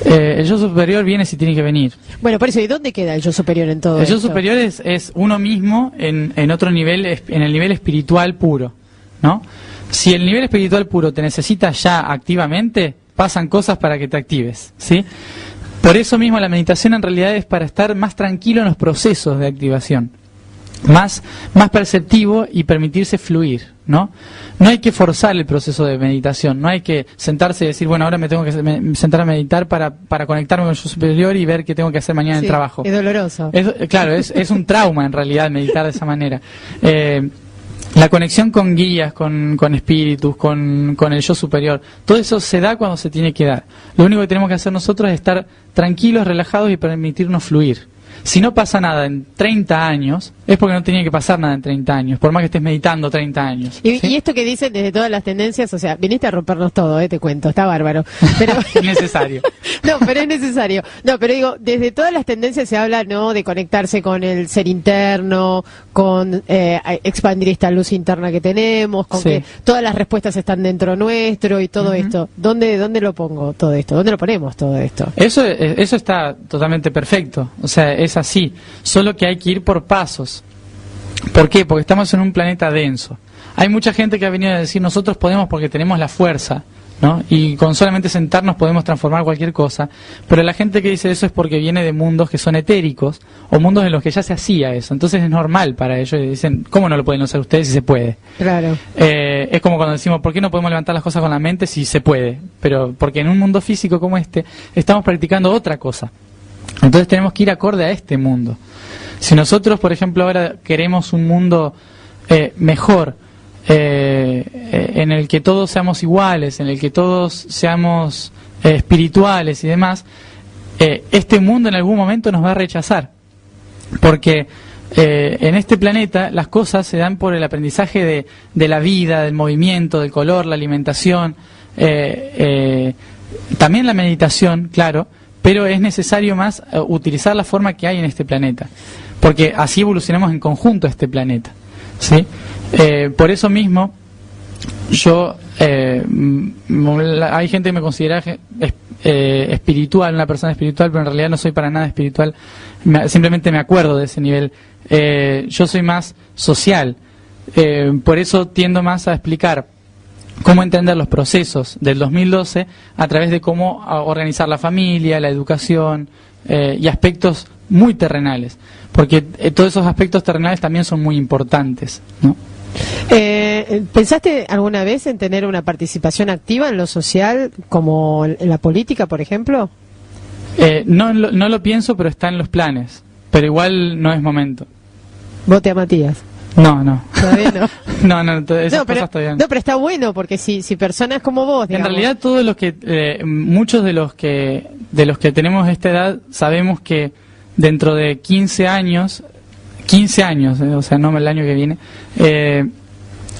El yo superior viene si tiene que venir. Bueno, por eso, ¿y dónde queda el yo superior en todo esto? El yo superior es uno mismo en otro nivel, en el nivel espiritual puro, ¿no? Si el nivel espiritual puro te necesita ya activamente, pasan cosas para que te actives, ¿sí? Por eso mismo la meditación en realidad es para estar más tranquilo en los procesos de activación. Más perceptivo y permitirse fluir, ¿no? No hay que forzar el proceso de meditación, no hay que sentarse y decir, bueno, ahora me tengo que sentar a meditar para conectarme con el yo superior y ver qué tengo que hacer mañana en el trabajo. Es doloroso. Claro, es un trauma en realidad meditar de esa manera. La conexión con guías, con espíritus, con el yo superior, todo eso se da cuando se tiene que dar. Lo único que tenemos que hacer nosotros es estar tranquilos, relajados y permitirnos fluir. Si no pasa nada en 30 años, es porque no tenía que pasar nada en 30 años, por más que estés meditando 30 años. ¿Sí? Y esto que dicen desde todas las tendencias, o sea, viniste a rompernos todo, te cuento, está bárbaro. Pero... es necesario. No, pero es necesario. No, pero digo, desde todas las tendencias se habla, ¿no?, de conectarse con el ser interno, con expandir esta luz interna que tenemos, con que todas las respuestas están dentro nuestro y todo esto. ¿Dónde lo pongo todo esto? ¿Dónde lo ponemos todo esto? Eso está totalmente perfecto. O sea, es así. Solo que hay que ir por pasos. ¿Por qué? Porque estamos en un planeta denso. Hay mucha gente que ha venido a decir, nosotros podemos porque tenemos la fuerza, ¿no? Y con solamente sentarnos podemos transformar cualquier cosa. Pero la gente que dice eso es porque viene de mundos que son etéricos o mundos en los que ya se hacía eso. Entonces es normal para ellos. Y dicen, ¿cómo no lo pueden hacer ustedes si se puede? Claro. Es como cuando decimos, ¿por qué no podemos levantar las cosas con la mente si se puede? Pero porque en un mundo físico como este estamos practicando otra cosa. Entonces tenemos que ir acorde a este mundo. Si nosotros, por ejemplo, ahora queremos un mundo mejor, en el que todos seamos iguales, en el que todos seamos espirituales y demás, este mundo en algún momento nos va a rechazar. Porque en este planeta las cosas se dan por el aprendizaje de la vida, del movimiento, del color, la alimentación, también la meditación, claro. Pero es necesario más utilizar la forma que hay en este planeta, porque así evolucionamos en conjunto este planeta, ¿sí? Por eso mismo, hay gente que me considera espiritual, una persona espiritual, pero en realidad no soy para nada espiritual, simplemente me acuerdo de ese nivel. Yo soy más social, por eso tiendo más a explicar cómo entender los procesos del 2012 a través de cómo organizar la familia, la educación y aspectos muy terrenales, porque todos esos aspectos terrenales también son muy importantes, ¿no? ¿Pensaste alguna vez en tener una participación activa en lo social, como en la política, por ejemplo? No lo pienso, pero está en los planes. Pero igual no es momento. Vote a Matías. No. Todavía no. Esas cosas todavía no. No, pero está bueno, porque si personas como vos, digamos... En realidad todos los que, muchos de los que tenemos esta edad, sabemos que dentro de 15 años, o sea, no el año que viene,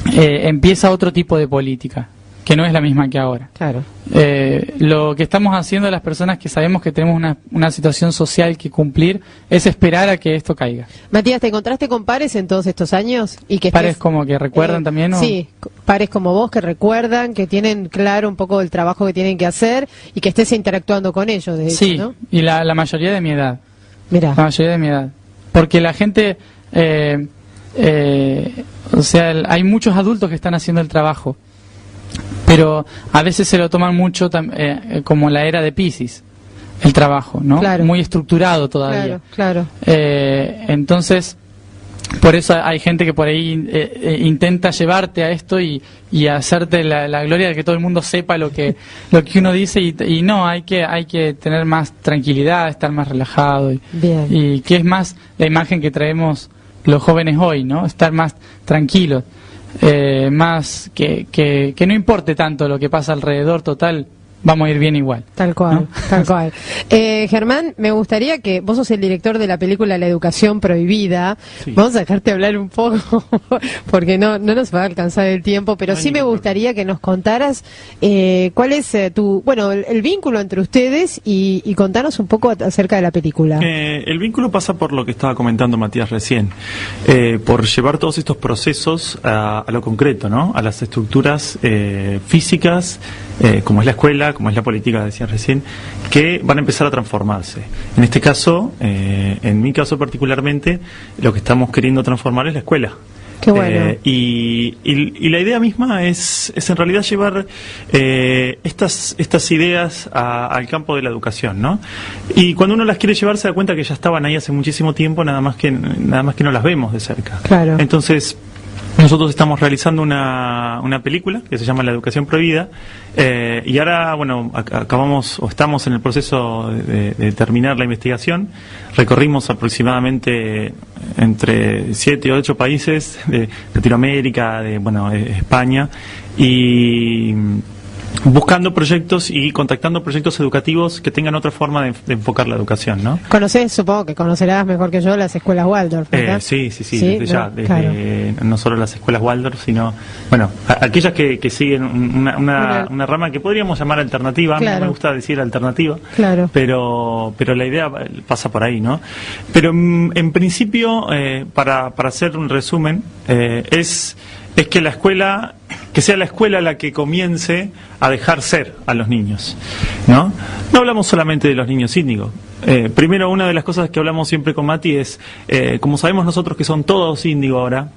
empieza otro tipo de política, que no es la misma que ahora. Claro. Lo que estamos haciendo las personas que sabemos que tenemos una situación social que cumplir es esperar a que esto caiga. Matías, ¿te encontraste con pares en todos estos años? Y que ¿Pares como que recuerdan también? ¿O? Sí, pares como vos que recuerdan, que tienen claro un poco el trabajo que tienen que hacer y que estés interactuando con ellos, de hecho, sí, ¿no? Y la mayoría de mi edad. Mirá. La mayoría de mi edad. Porque la gente... o sea, hay muchos adultos que están haciendo el trabajo, pero a veces se lo toman mucho como la era de Piscis, el trabajo, ¿no? Claro. Muy estructurado todavía. Claro. Entonces, por eso hay gente que por ahí intenta llevarte a esto y hacerte la gloria de que todo el mundo sepa lo que uno dice y no, hay que tener más tranquilidad, estar más relajado y que es más la imagen que traemos los jóvenes hoy, ¿no? Estar más tranquilos. Más que no importe tanto lo que pasa alrededor, total, vamos a ir bien igual. Tal cual, ¿no? tal cual. Germán, me gustaría que vos sos el director de la película La Educación Prohibida. Sí. Vamos a dejarte hablar un poco porque no nos va a alcanzar el tiempo, pero sí me gustaría que nos contaras cuál es el vínculo entre ustedes y contanos un poco acerca de la película. El vínculo pasa por lo que estaba comentando Matías recién, por llevar todos estos procesos a lo concreto, ¿no? A las estructuras físicas, como es la escuela, como es la política, decía recién, que van a empezar a transformarse. En este caso, en mi caso particularmente, lo que estamos queriendo transformar es la escuela. Qué bueno. Y la idea misma es en realidad llevar estas ideas al campo de la educación, ¿no? Y cuando uno las quiere llevar se da cuenta que ya estaban ahí hace muchísimo tiempo, nada más que no las vemos de cerca. Claro. Entonces, nosotros estamos realizando una película que se llama La Educación Prohibida, y ahora, bueno, estamos en el proceso de terminar la investigación. Recorrimos aproximadamente entre 7 o 8 países de Latinoamérica, de España, y buscando proyectos y contactando proyectos educativos que tengan otra forma de enfocar la educación, ¿no? Supongo que conocerás mejor que yo las escuelas Waldorf, ¿verdad? Sí, no solo las escuelas Waldorf, sino, aquellas que siguen una rama que podríamos llamar alternativa. Claro. A mí no me gusta decir alternativa, claro. pero la idea pasa por ahí, ¿no? Pero en principio, para hacer un resumen, es que la escuela, que sea la escuela la que comience a dejar ser a los niños, ¿no? No hablamos solamente de los niños índigo. Primero, una de las cosas que hablamos siempre con Mati es, como sabemos nosotros que son todos índigo ahora,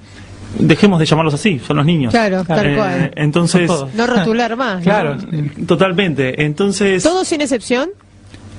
dejemos de llamarlos así, son los niños. Claro, tal cual. Entonces, no rotular más. Claro, ¿no? Totalmente. Entonces, ¿todos sin excepción?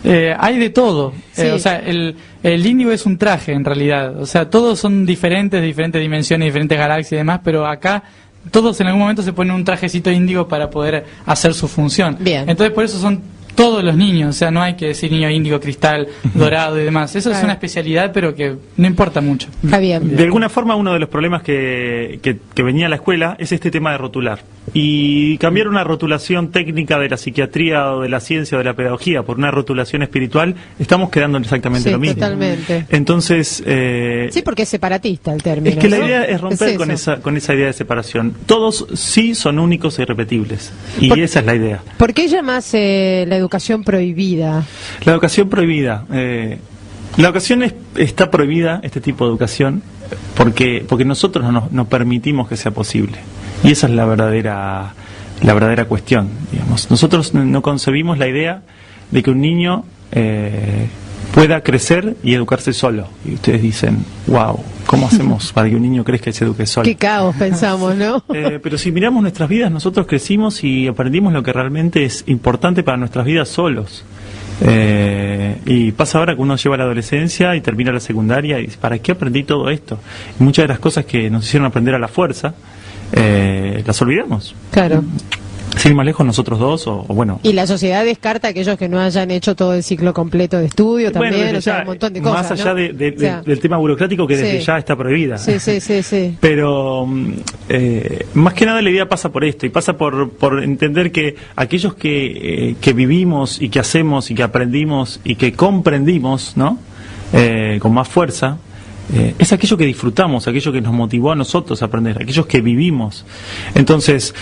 Hay de todo. Sí. O sea, el índigo es un traje en realidad. O sea, todos son diferentes dimensiones, diferentes galaxias y demás, pero acá todos en algún momento se ponen un trajecito índigo para poder hacer su función. Bien. Entonces por eso son todos los niños, o sea, no hay que decir niño índigo, cristal, dorado y demás. Eso es una especialidad, pero que no importa mucho. Está bien. De alguna forma, uno de los problemas que venía a la escuela es este tema de rotular. Y cambiar una rotulación técnica de la psiquiatría o de la ciencia o de la pedagogía por una rotulación espiritual, estamos quedando exactamente lo mismo. Totalmente. Entonces, sí, porque es separatista el término. Es que la ¿no? idea es romper con esa idea de separación. Todos sí son únicos e irrepetibles. Y esa es la idea. ¿Por qué llamas la educación prohibida? La educación prohibida. La educación está prohibida, este tipo de educación, porque nosotros no permitimos que sea posible. Y esa es la verdadera cuestión, digamos. Nosotros no concebimos la idea de que un niño pueda crecer y educarse solo. Y ustedes dicen, wow, ¿cómo hacemos para que un niño crezca y se eduque solo? Qué caos pensamos, ¿no? Pero si miramos nuestras vidas, nosotros crecimos y aprendimos lo que realmente es importante para nuestras vidas solos. Y pasa ahora que uno lleva la adolescencia y termina la secundaria y dice, ¿para qué aprendí todo esto? Y muchas de las cosas que nos hicieron aprender a la fuerza, las olvidamos. Claro. Sin ir más lejos, nosotros dos, o bueno. Y la sociedad descarta a aquellos que no hayan hecho todo el ciclo completo de estudio también, Bueno, o sea, un montón de cosas, más allá ¿no? de, O sea, del tema burocrático que desde sí. ya está prohibida. Sí, sí, sí, sí. Pero más que nada la idea pasa por esto, y pasa por entender que aquellos que vivimos y que hacemos y que aprendimos y que comprendimos, ¿no? Con más fuerza, es aquello que disfrutamos, aquello que nos motivó a nosotros a aprender, aquellos que vivimos. Entonces,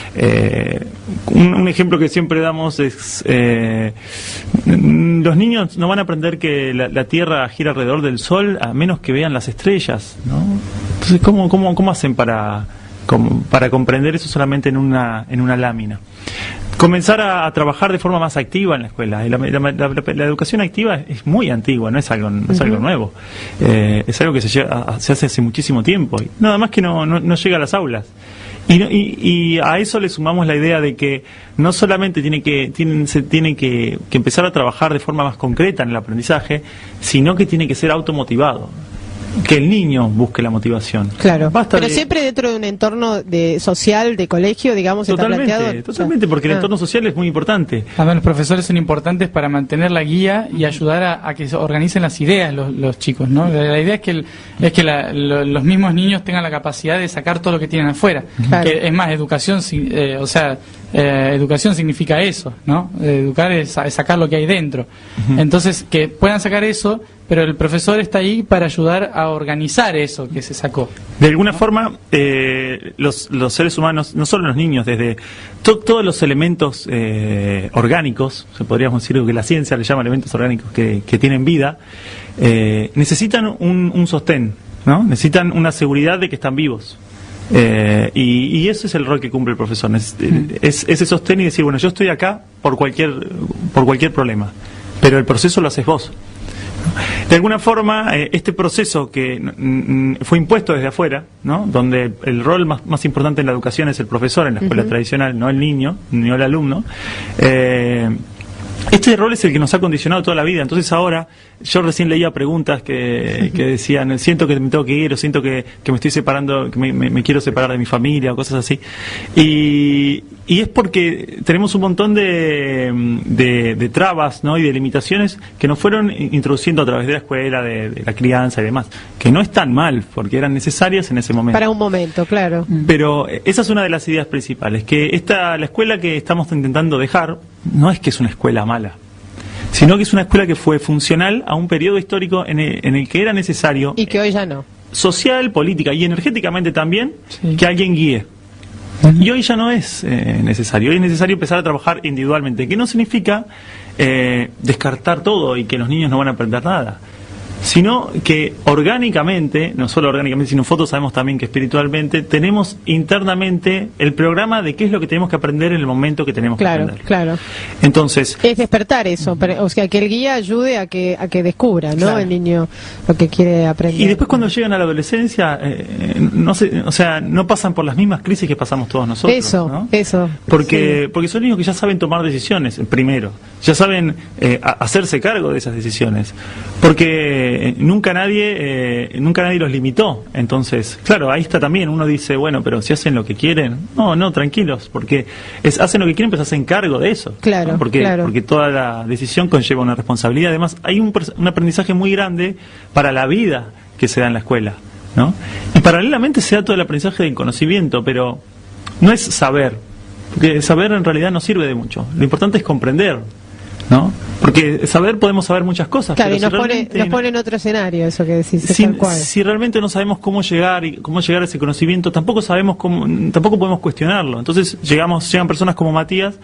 un ejemplo que siempre damos es, los niños no van a aprender que la Tierra gira alrededor del Sol a menos que vean las estrellas, ¿no? Entonces, ¿cómo hacen para comprender eso solamente en una lámina? Comenzar a trabajar de forma más activa en la escuela. La educación activa es muy antigua, no es algo nuevo. Es algo que se hace hace muchísimo tiempo. Y nada más que no llega a las aulas. Y a eso le sumamos la idea de que no solamente se tiene que empezar a trabajar de forma más concreta en el aprendizaje, sino que tiene que ser automotivado. Que el niño busque la motivación. Claro, basta pero siempre dentro de un entorno social, de colegio, digamos, está planteado. Totalmente, porque el entorno social es muy importante. También los profesores son importantes para mantener la guía y ayudar a que se organicen las ideas los chicos, ¿no? La idea es que los mismos niños tengan la capacidad de sacar todo lo que tienen afuera. Claro. Que es más, educación, educación significa eso, ¿no? Educar es sacar lo que hay dentro. Entonces, que puedan sacar eso, pero el profesor está ahí para ayudar a organizar eso que se sacó. De alguna forma, los seres humanos, no solo los niños, desde todos los elementos orgánicos, podríamos decir que la ciencia le llama elementos orgánicos que tienen vida, necesitan un sostén, ¿no? Necesitan una seguridad de que están vivos. Y ese es el rol que cumple el profesor, es ese sostén y decir, bueno, yo estoy acá por cualquier problema, pero el proceso lo haces vos. De alguna forma, este proceso que fue impuesto desde afuera, ¿no? Donde el rol más importante en la educación es el profesor en la escuela tradicional, no el niño, ni el alumno, este rol es el que nos ha condicionado toda la vida. Entonces ahora, yo recién leía preguntas que decían, siento que me tengo que ir, o siento que me estoy separando, que me quiero separar de mi familia, o cosas así. Y es porque tenemos un montón de trabas, ¿no? Y de limitaciones que nos fueron introduciendo a través de la escuela, de la crianza y demás, que no están mal, porque eran necesarias en ese momento. Para un momento, claro. Pero esa es una de las ideas principales, que la escuela que estamos intentando dejar no es que es una escuela mala, sino que es una escuela que fue funcional a un periodo histórico en el que era necesario, y que hoy ya no, social, política y energéticamente también, sí, que alguien guíe. Y hoy ya no es necesario. Hoy es necesario empezar a trabajar individualmente, que no significa descartar todo y que los niños no van a aprender nada, sino que orgánicamente, no solo orgánicamente, sino nosotros sabemos también que espiritualmente tenemos internamente el programa de qué es lo que tenemos que aprender en el momento que tenemos que aprender. Claro. Entonces, Es despertar eso, o sea, que el guía ayude a que descubra, ¿no? Claro. El niño lo que quiere aprender. y después cuando llegan a la adolescencia, no pasan por las mismas crisis que pasamos todos nosotros. Eso. Porque son niños que ya saben tomar decisiones, primero. Ya saben hacerse cargo de esas decisiones. Porque nunca nadie los limitó. Entonces, claro, ahí está también. Uno dice, bueno, pero si hacen lo que quieren. No, tranquilos. Porque hacen lo que quieren, pero se hacen cargo de eso. Claro, ¿no? Porque toda la decisión conlleva una responsabilidad. Además, hay un aprendizaje muy grande para la vida que se da en la escuela, ¿no? Y paralelamente se da todo el aprendizaje del conocimiento, pero no es saber. Porque saber en realidad no sirve de mucho. Lo importante es comprender, ¿no? Porque podemos saber muchas cosas. Claro, pero y nos pone en otro escenario eso que decís. Si realmente no sabemos cómo llegar a ese conocimiento, tampoco podemos cuestionarlo. Entonces llegan personas como Matías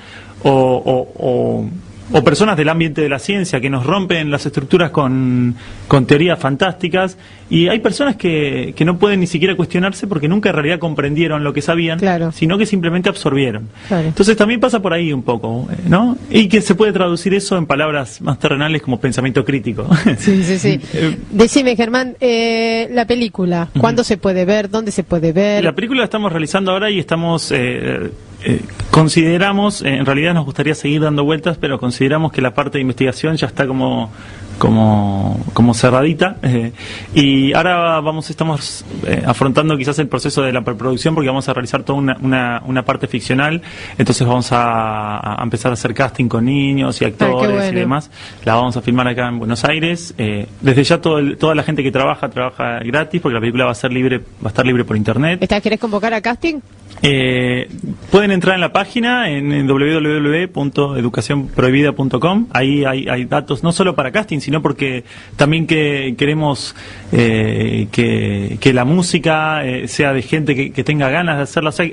o personas del ambiente de la ciencia que nos rompen las estructuras con teorías fantásticas, y hay personas que no pueden ni siquiera cuestionarse porque nunca en realidad comprendieron lo que sabían, claro, sino que simplemente absorbieron. Claro. Entonces también pasa por ahí un poco, ¿no? Y que se puede traducir eso en palabras más terrenales como pensamiento crítico. Sí. Decime, Germán, la película, ¿cuándo se puede ver? ¿Dónde se puede ver? La película la estamos realizando ahora y estamos consideramos, en realidad nos gustaría seguir dando vueltas, pero consideramos que la parte de investigación ya está como cerradita, y ahora estamos afrontando quizás el proceso de la preproducción, porque vamos a realizar toda una parte ficcional. Entonces vamos a empezar a hacer casting con niños y actores y demás. La vamos a filmar acá en Buenos Aires. Desde ya toda la gente que trabaja gratis, porque la película va a estar libre por internet. ¿Querés convocar a casting? Pueden entrar en la página en www.educacionprohibida.com. Ahí hay datos no solo para casting, sino porque también que queremos que la música sea de gente que tenga ganas de hacerla. O sea,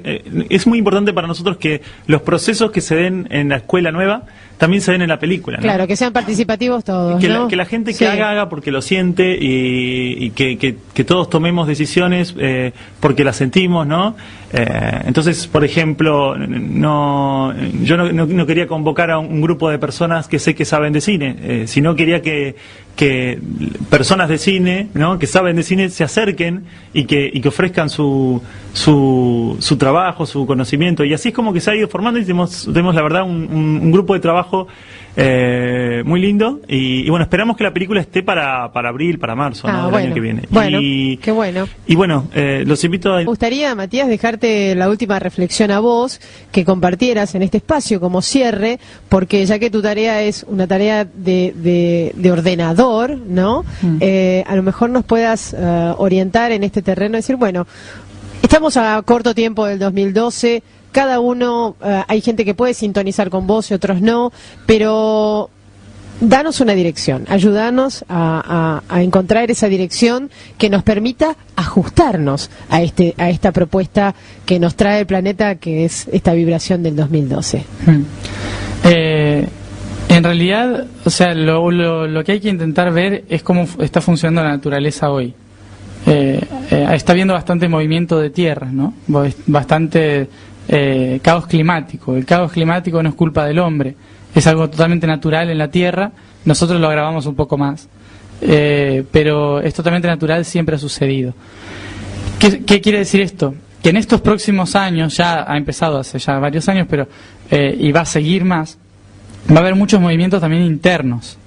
es muy importante para nosotros que los procesos que se den en la escuela nueva también se ven en la película, ¿no? Claro, que sean participativos todos, ¿no? Que la gente que haga porque lo siente, y que todos tomemos decisiones porque las sentimos, ¿no? Entonces, por ejemplo, yo no quería convocar a un grupo de personas que sé que saben de cine, sino quería que personas de cine, ¿no?, que saben de cine, se acerquen y que ofrezcan su trabajo, su conocimiento, y así es como que se ha ido formando, y tenemos la verdad un grupo de trabajo muy lindo, y bueno, esperamos que la película esté para abril, para marzo, ¿no?, del año que viene. Bueno, qué bueno. Y bueno, los invito a... Me gustaría, Matías, dejarte la última reflexión a vos, que compartieras en este espacio como cierre, porque ya que tu tarea es una tarea de ordenador, ¿no? A lo mejor nos puedas orientar en este terreno, decir, bueno, estamos a corto tiempo del 2012, cada uno, hay gente que puede sintonizar con vos y otros no, pero danos una dirección, ayúdanos a encontrar esa dirección que nos permita ajustarnos a esta propuesta que nos trae el planeta, que es esta vibración del 2012. En realidad, o sea, lo que hay que intentar ver es cómo está funcionando la naturaleza hoy. Está habiendo bastante movimiento de tierra, ¿no? Bastante caos climático. El caos climático no es culpa del hombre, es algo totalmente natural en la Tierra. Nosotros lo agravamos un poco más, pero es totalmente natural, siempre ha sucedido. ¿Qué quiere decir esto? Que en estos próximos años, ya ha empezado hace ya varios años, pero y va a seguir más, va a haber muchos movimientos también internos.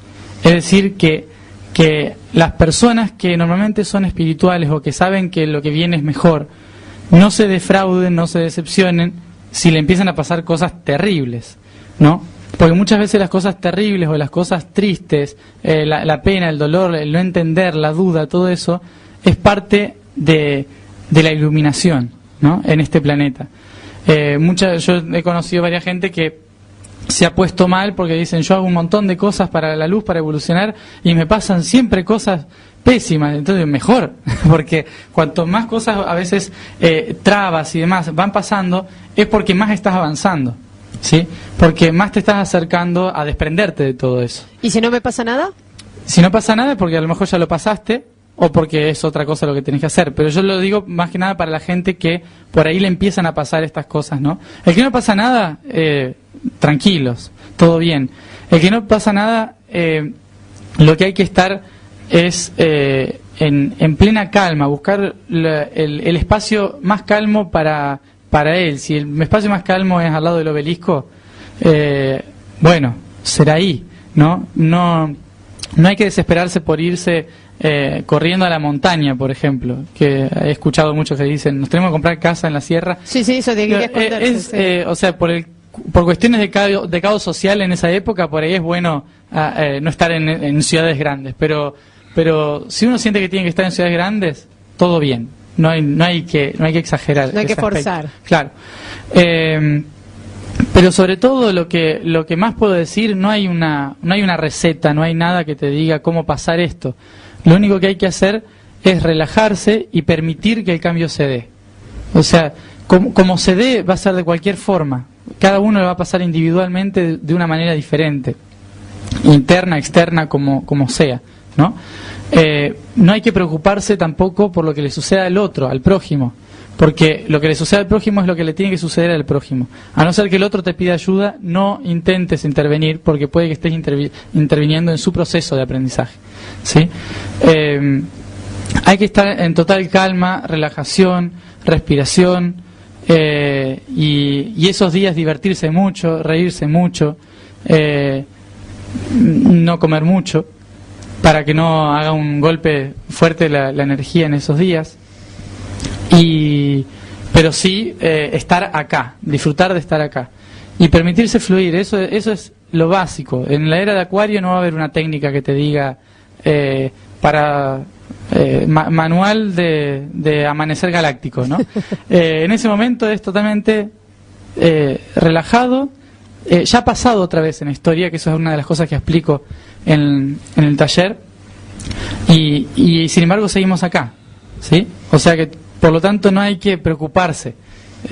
Es decir, que las personas que normalmente son espirituales o que saben que lo que viene es mejor, no se defrauden, no se decepcionen si le empiezan a pasar cosas terribles, ¿no? Porque muchas veces las cosas terribles o las cosas tristes, la pena, el dolor, el no entender, la duda, todo eso es parte de la iluminación, ¿no?, en este planeta. Yo he conocido varias gente que se ha puesto mal porque dicen, yo hago un montón de cosas para la luz, para evolucionar, y me pasan siempre cosas pésimas. Entonces mejor, porque cuanto más cosas a veces trabas y demás van pasando, es porque más estás avanzando, ¿sí? Porque más te estás acercando a desprenderte de todo eso. ¿Y si no me pasa nada? Si no pasa nada es porque a lo mejor ya lo pasaste, o porque es otra cosa lo que tenés que hacer. Pero yo lo digo más que nada para la gente que por ahí le empiezan a pasar estas cosas, ¿no? El que no pasa nada, tranquilos, todo bien. El que no pasa nada, lo que hay que estar es en plena calma, buscar el espacio más calmo para él. Si el espacio más calmo es al lado del obelisco, bueno, será ahí, ¿no? No hay que desesperarse por irse corriendo a la montaña, por ejemplo, que he escuchado muchos que dicen, nos tenemos que comprar casa en la sierra. Sí, eso de que esconderse. O sea, por cuestiones de caos social en esa época, por ahí es bueno no estar en ciudades grandes, pero si uno siente que tiene que estar en ciudades grandes, todo bien, no hay que exagerar, no hay que forzar, claro. Pero sobre todo lo que más puedo decir, no hay una receta, no hay nada que te diga cómo pasar esto. Lo único que hay que hacer es relajarse y permitir que el cambio se dé. O sea, como se dé, va a ser de cualquier forma. Cada uno le va a pasar individualmente de una manera diferente, interna, externa, como sea, ¿no? No hay que preocuparse tampoco por lo que le suceda al otro, al prójimo, porque lo que le sucede al prójimo es lo que le tiene que suceder al prójimo. A no ser que el otro te pida ayuda, no intentes intervenir, porque puede que estés interviniendo en su proceso de aprendizaje, ¿sí? Hay que estar en total calma, relajación, respiración, y esos días divertirse mucho, reírse mucho, no comer mucho, para que no haga un golpe fuerte la energía en esos días. Pero sí estar acá, disfrutar de estar acá y permitirse fluir. Eso es lo básico. En la era de Acuario no va a haber una técnica que te diga manual de amanecer galáctico, ¿no? En ese momento es totalmente relajado. Ya ha pasado otra vez en la historia, que eso es una de las cosas que explico en el taller, y sin embargo seguimos acá, ¿sí? O sea que por lo tanto no hay que preocuparse.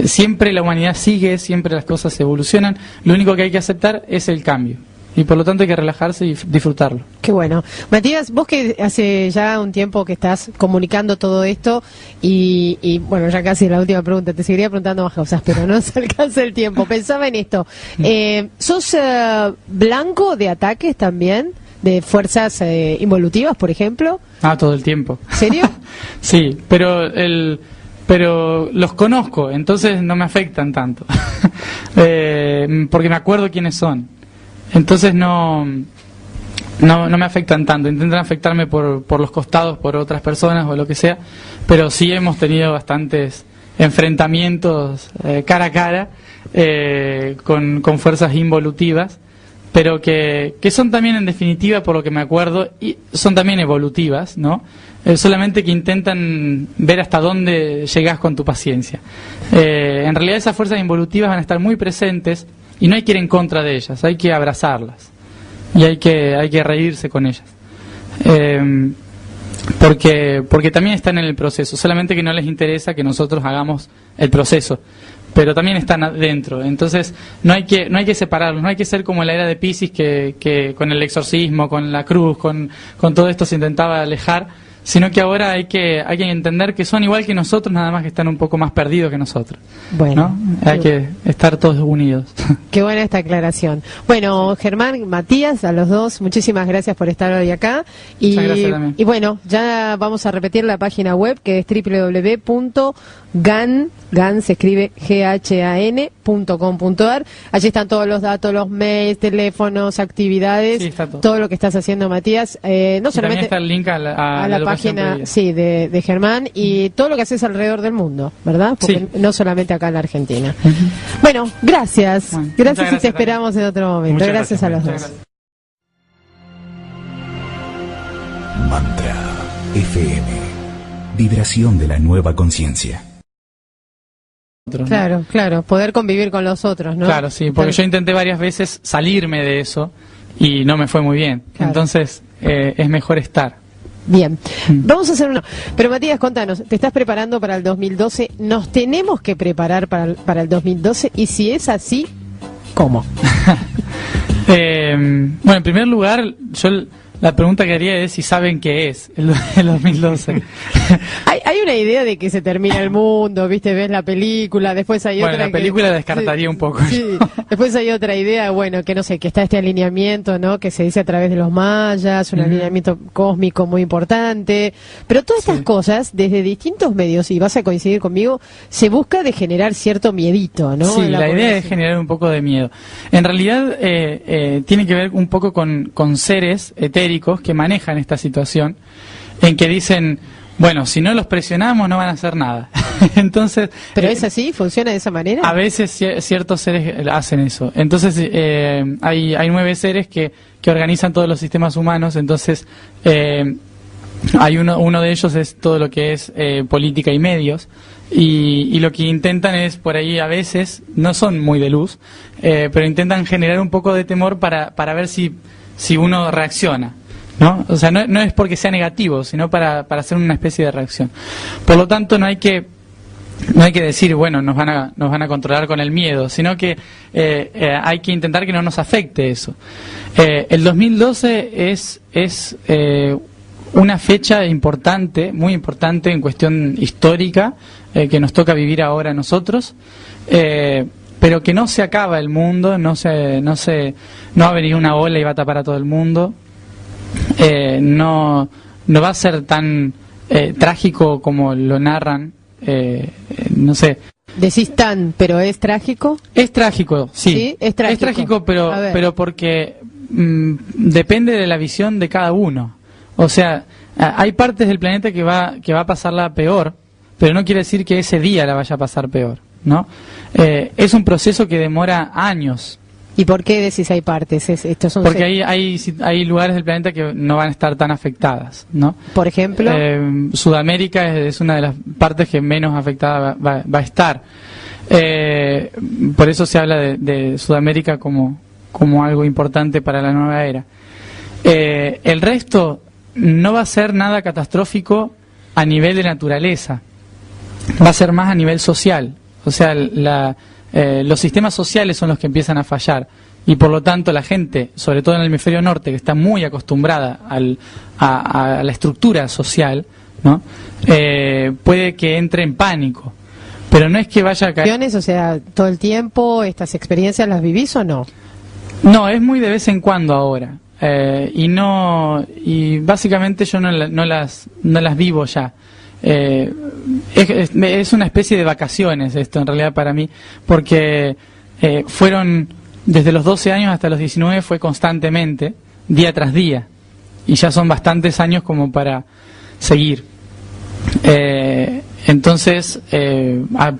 Siempre la humanidad sigue, siempre las cosas evolucionan. Lo único que hay que aceptar es el cambio. Y por lo tanto hay que relajarse y disfrutarlo. Qué bueno. Matías, vos que hace ya un tiempo que estás comunicando todo esto y bueno, ya casi la última pregunta, te seguiría preguntando más cosas, pero no se alcanza el tiempo. Pensaba en esto. ¿Sos blanco de ataques también? ¿De fuerzas involutivas, por ejemplo? Todo el tiempo. ¿Serio? Sí, pero los conozco, entonces no me afectan tanto. Porque me acuerdo quiénes son. Entonces no me afectan tanto. Intentan afectarme por los costados, por otras personas o lo que sea, pero sí hemos tenido bastantes enfrentamientos cara a cara con fuerzas involutivas, pero que son también, en definitiva, por lo que me acuerdo, y son también evolutivas, ¿no? Solamente que intentan ver hasta dónde llegas con tu paciencia. En realidad esas fuerzas involutivas van a estar muy presentes y no hay que ir en contra de ellas, hay que abrazarlas y hay que reírse con ellas. Porque también están en el proceso, solamente que no les interesa que nosotros hagamos el proceso, pero también están adentro. Entonces no hay que separarlos, no hay que ser como en la era de Piscis, que con el exorcismo, con la cruz, con todo esto se intentaba alejar, sino que ahora hay que entender que son igual que nosotros, nada más que están un poco más perdidos que nosotros. Bueno, ¿no? Hay que estar todos unidos. Qué buena esta aclaración. Bueno, Germán, Matías, a los dos, muchísimas gracias por estar hoy acá. Muchas gracias también. Y bueno, ya vamos a repetir la página web, que es www.gan se escribe GHAN.com.ar. Allí están todos los datos, los mails, teléfonos, actividades, sí, está todo lo que estás haciendo, Matías. No y solamente también está el link a la página, sí, de Germán, y todo lo que haces alrededor del mundo, ¿verdad? Porque sí, no solamente acá en la Argentina. Bueno, gracias. Bueno, gracias y te también esperamos en otro momento. Muchas Gracias a los dos. Gracias. Mantra FM. Vibración de la nueva conciencia. ¿no? Claro, poder convivir con los otros, ¿no? Claro, sí, porque yo intenté varias veces salirme de eso y no me fue muy bien. Claro. Entonces es mejor estar. Bien, vamos a hacer uno. Pero Matías, contanos, ¿te estás preparando para el 2012? ¿Nos tenemos que preparar para el 2012? Y si es así, ¿cómo? Bueno, en primer lugar, la pregunta que haría es si saben qué es el 2012. Hay una idea de que se termina el mundo, ¿viste? Ves la película, después hay Bueno, otra la película que... descartaría un poco. Sí, después hay otra idea, bueno, que no sé, que está este alineamiento, ¿no? Que se dice a través de los mayas, un alineamiento cósmico muy importante. Pero todas estas cosas, desde distintos medios, y vas a coincidir conmigo, se busca de generar cierto miedito, ¿no? Sí, en la idea población. es generar un poco de miedo. En realidad tiene que ver un poco con seres etéricos que manejan esta situación, en que dicen, bueno, si no los presionamos no van a hacer nada. Entonces, ¿Pero es así? ¿Funciona de esa manera? a veces ciertos seres hacen eso. Entonces hay 9 seres que organizan todos los sistemas humanos. Entonces hay uno de ellos es todo lo que es política y medios. Y lo que intentan es, por ahí a veces, no son muy de luz, pero intentan generar un poco de temor para ver si uno reacciona, ¿no? O sea, no es porque sea negativo, sino para hacer una especie de reacción. Por lo tanto, no hay que decir, bueno, nos van a controlar con el miedo, sino que hay que intentar que no nos afecte eso. El 2012 es una fecha importante, muy importante en cuestión histórica, que nos toca vivir ahora a nosotros, pero que no se acaba el mundo, no va a venir una ola y va a tapar a todo el mundo, no va a ser tan trágico como lo narran, no sé, Decís pero ¿es trágico? Es trágico, sí. Sí, es trágico. Es trágico, pero porque depende de la visión de cada uno. O sea, hay partes del planeta que va a pasarla peor, pero no quiere decir que ese día la vaya a pasar peor, ¿no? Es un proceso que demora años. ¿Y por qué decís hay partes? Estos son Porque hay lugares del planeta que no van a estar tan afectadas, ¿no? Por ejemplo, Sudamérica es una de las partes que menos afectada va a estar. Por eso se habla de Sudamérica como algo importante para la nueva era. El resto no va a ser nada catastrófico a nivel de naturaleza, va a ser más a nivel social. O sea, los sistemas sociales son los que empiezan a fallar y por lo tanto la gente, sobre todo en el hemisferio norte, que está muy acostumbrada a la estructura social, ¿no? Puede que entre en pánico, pero no es que vaya a caer. O sea, todo el tiempo estas experiencias las vivís o no? No, es muy de vez en cuando ahora. Y básicamente yo no las vivo ya. Es una especie de vacaciones esto en realidad para mí, porque fueron desde los 12 años hasta los 19, fue constantemente, día tras día, y ya son bastantes años como para seguir. Entonces,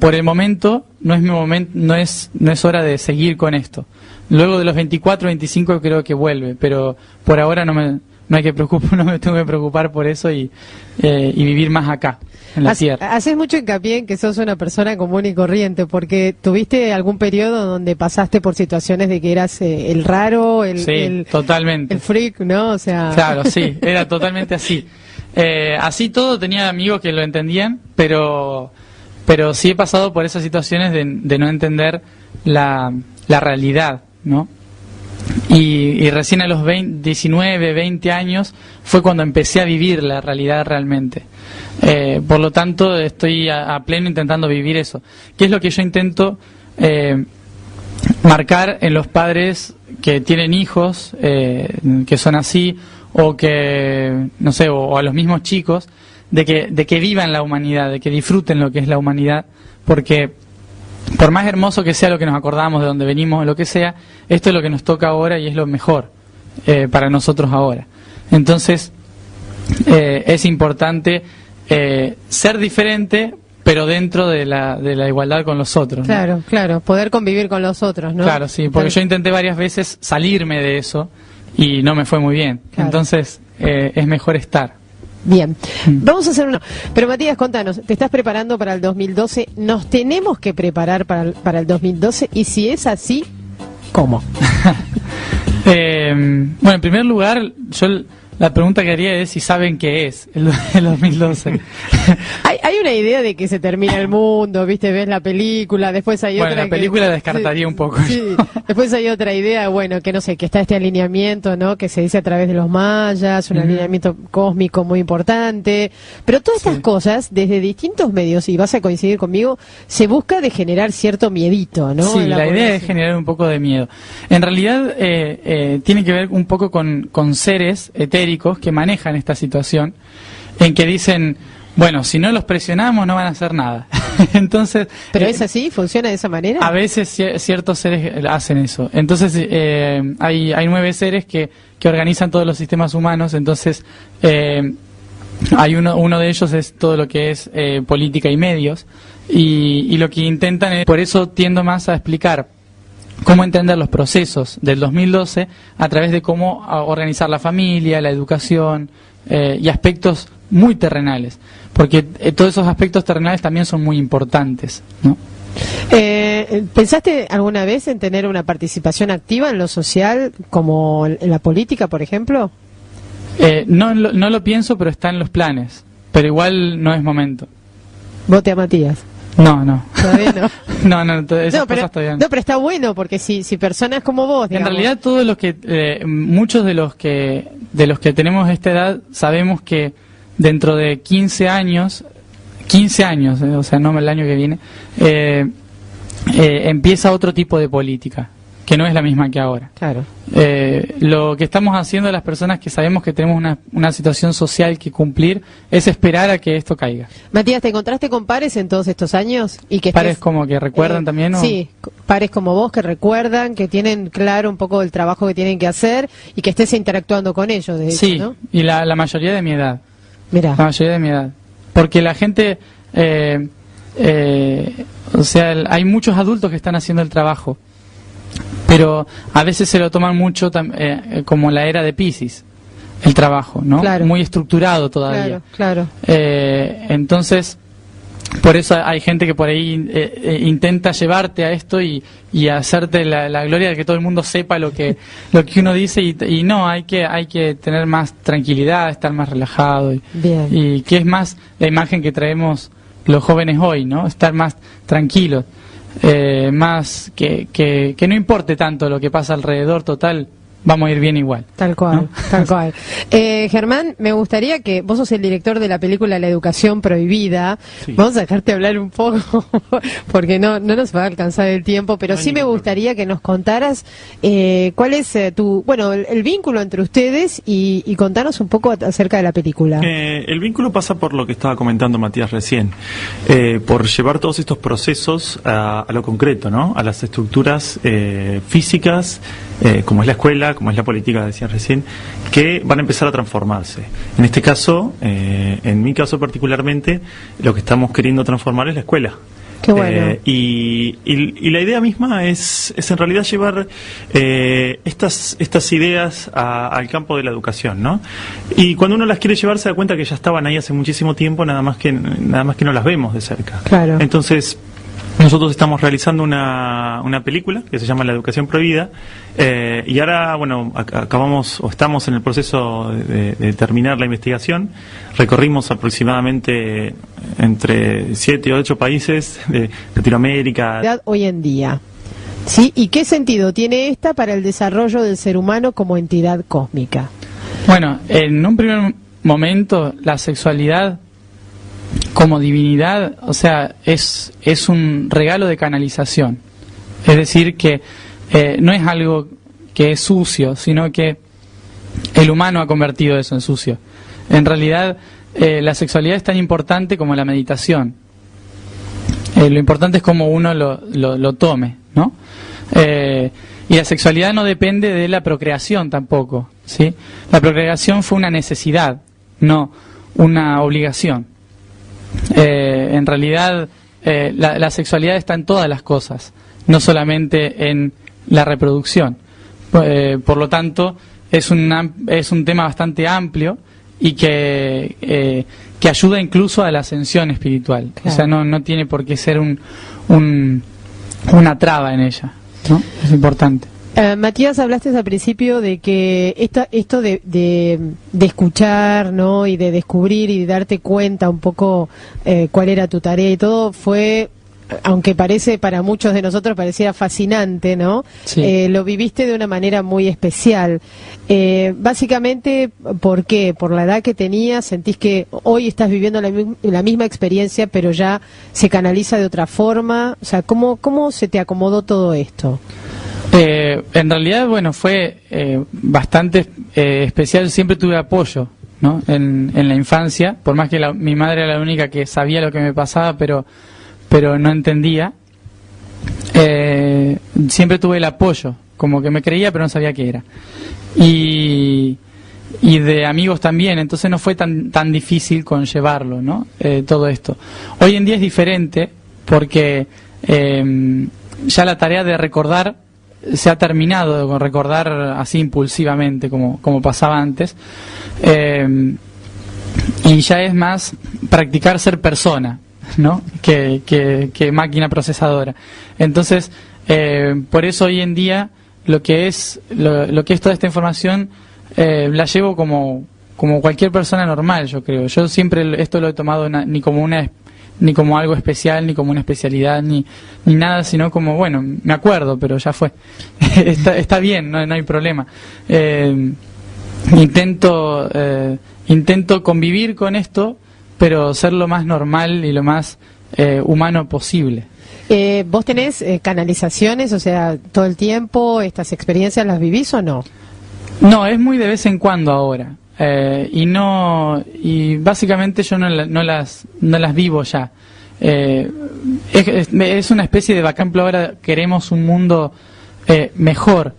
por el momento no es hora de seguir con esto. Luego de los 24, 25 creo que vuelve, pero por ahora no me tengo que preocupar por eso y vivir más acá, en la tierra. Haces mucho hincapié en que sos una persona común y corriente, porque tuviste algún periodo donde pasaste por situaciones de que eras el raro, totalmente. El freak, ¿no? O sea... Claro, sí, era totalmente así. Así todo, tenía amigos que lo entendían, pero sí he pasado por esas situaciones de no entender la realidad, ¿no? Y recién a los 19, 20 años fue cuando empecé a vivir la realidad realmente. Por lo tanto, estoy a pleno intentando vivir eso. ¿Qué es lo que yo intento marcar en los padres que tienen hijos que son así, o que, no sé, o a los mismos chicos, de que vivan la humanidad, de que disfruten lo que es la humanidad, porque por más hermoso que sea lo que nos acordamos de donde venimos o lo que sea, esto es lo que nos toca ahora y es lo mejor para nosotros ahora. Entonces, es importante ser diferente, pero dentro de la igualdad con los otros, ¿no? Claro, poder convivir con los otros, ¿no? Claro, sí, porque yo intenté varias veces salirme de eso y no me fue muy bien. Claro. Entonces, es mejor estar. Bien, vamos a hacer una... Pero Matías, contanos, ¿te estás preparando para el 2012? ¿Nos tenemos que preparar para el 2012? Y si es así, ¿cómo? Bueno, en primer lugar, la pregunta que haría es si saben qué es el 2012. Hay una idea de que se termina el mundo, ¿viste? Ves la película, después hay otra... Bueno, la película descartaría un poco. Sí, después hay otra idea, bueno, que no sé, que está este alineamiento, ¿no? Que se dice a través de los mayas, un alineamiento cósmico muy importante. Pero todas estas cosas, desde distintos medios, y vas a coincidir conmigo, se busca de generar cierto miedito, ¿no? Sí, la idea es generar un poco de miedo. En realidad, tiene que ver un poco con seres etéricos que manejan esta situación, en que dicen, bueno, si no los presionamos no van a hacer nada. Entonces, ¿pero es así? ¿Funciona de esa manera? A veces ciertos seres hacen eso. Entonces hay 9 seres que organizan todos los sistemas humanos. Entonces hay uno de ellos es todo lo que es política y medios, y lo que intentan es, por eso tiendo más a explicar cómo entender los procesos del 2012 a través de cómo organizar la familia, la educación y aspectos muy terrenales, porque todos esos aspectos terrenales también son muy importantes, ¿no? ¿Pensaste alguna vez en tener una participación activa en lo social, como en la política, por ejemplo? No lo pienso, pero está en los planes, pero igual no es momento. Vote a Matías. No. Todavía no. Esas cosas todavía no. No, pero está bueno, porque si personas como vos, digamos... En realidad todos los que muchos de los que tenemos esta edad sabemos que dentro de 15 años, o sea, no el año que viene, empieza otro tipo de política, que no es la misma que ahora. Claro. Lo que estamos haciendo las personas que sabemos que tenemos una situación social que cumplir es esperar a que esto caiga. Matías, ¿te encontraste con pares en todos estos años? Y que ¿Pares como que recuerdan también? ¿O? Sí, pares como vos que recuerdan, que tienen claro un poco el trabajo que tienen que hacer y que estés interactuando con ellos, de hecho, sí, ¿no? y la mayoría de mi edad. Mirá. La mayoría de mi edad. Porque la gente... o sea, hay muchos adultos que están haciendo el trabajo, pero a veces se lo toman mucho como la era de Piscis, el trabajo, ¿no? Claro. Muy estructurado todavía. Claro. Entonces, por eso hay gente que por ahí intenta llevarte a esto y hacerte la gloria de que todo el mundo sepa lo que uno dice y no, hay que tener más tranquilidad, estar más relajado y que es más la imagen que traemos los jóvenes hoy, ¿no? Estar más tranquilos, más que no importe tanto lo que pasa alrededor, total, vamos a ir bien igual. Tal cual, ¿no? tal cual. Germán, me gustaría que vos sos el director de la película La Educación Prohibida. Sí. Vamos a dejarte hablar un poco porque no nos va a alcanzar el tiempo, pero sí me gustaría que nos contaras cuál es el vínculo entre ustedes y contanos un poco acerca de la película. El vínculo pasa por lo que estaba comentando Matías recién, por llevar todos estos procesos a lo concreto, ¿no? A las estructuras físicas, como es la escuela, como es la política, decían recién, que van a empezar a transformarse. En este caso, en mi caso particularmente, lo que estamos queriendo transformar es la escuela. Qué bueno. Y la idea misma es en realidad llevar estas ideas al campo de la educación, ¿no? Y cuando uno las quiere llevar se da cuenta que ya estaban ahí hace muchísimo tiempo, nada más que no las vemos de cerca. Claro. Entonces, nosotros estamos realizando una película que se llama La Educación Prohibida y ahora, estamos en el proceso de terminar la investigación. Recorrimos aproximadamente entre 7 o 8 países de Latinoamérica. Hoy en día, ¿sí? ¿Y qué sentido tiene esta para el desarrollo del ser humano como entidad cósmica? Bueno, en un primer momento, la sexualidad como divinidad, o sea, es un regalo de canalización. Es decir, que no es algo que es sucio, sino que el humano ha convertido eso en sucio. En realidad, la sexualidad es tan importante como la meditación. Lo importante es cómo uno lo tome, ¿no? Y la sexualidad no depende de la procreación tampoco, ¿sí? La procreación fue una necesidad, no una obligación. En realidad la sexualidad está en todas las cosas, no solamente en la reproducción. Por lo tanto, es un tema bastante amplio y que ayuda incluso a la ascensión espiritual. Claro. O sea, no tiene por qué ser una traba en ella, ¿no? Es importante. Matías, hablaste al principio de que esto de escuchar, ¿no? Y de descubrir y de darte cuenta un poco cuál era tu tarea y todo fue, aunque para muchos de nosotros parecía fascinante, ¿no? Sí. Lo viviste de una manera muy especial. Básicamente, ¿por qué? ¿Por la edad que tenías? ¿Sentís que hoy estás viviendo la misma experiencia pero ya se canaliza de otra forma? O sea, ¿cómo se te acomodó todo esto? En realidad, fue bastante especial. Siempre tuve apoyo, ¿no? En la infancia, por más que mi madre era la única que sabía lo que me pasaba, pero no entendía. Siempre tuve el apoyo, como que me creía, pero no sabía qué era. Y de amigos también, entonces no fue tan difícil conllevarlo, ¿no? Todo esto. Hoy en día es diferente porque ya la tarea de recordar se ha terminado, con recordar así impulsivamente como pasaba antes, y ya es más practicar ser persona, ¿no? que máquina procesadora. Entonces, por eso hoy en día lo que es toda esta información la llevo como cualquier persona normal, yo creo. Yo siempre esto lo he tomado ni como algo especial, ni como una especialidad, ni nada, sino como, me acuerdo, pero ya fue. está bien, no hay problema. Intento convivir con esto, pero ser lo más normal y lo más humano posible. ¿Vos tenés canalizaciones, o sea, todo el tiempo, estas experiencias las vivís o no? No, es muy de vez en cuando ahora. Y básicamente yo no las vivo ya. Es una especie de, por ejemplo, ahora queremos un mundo mejor,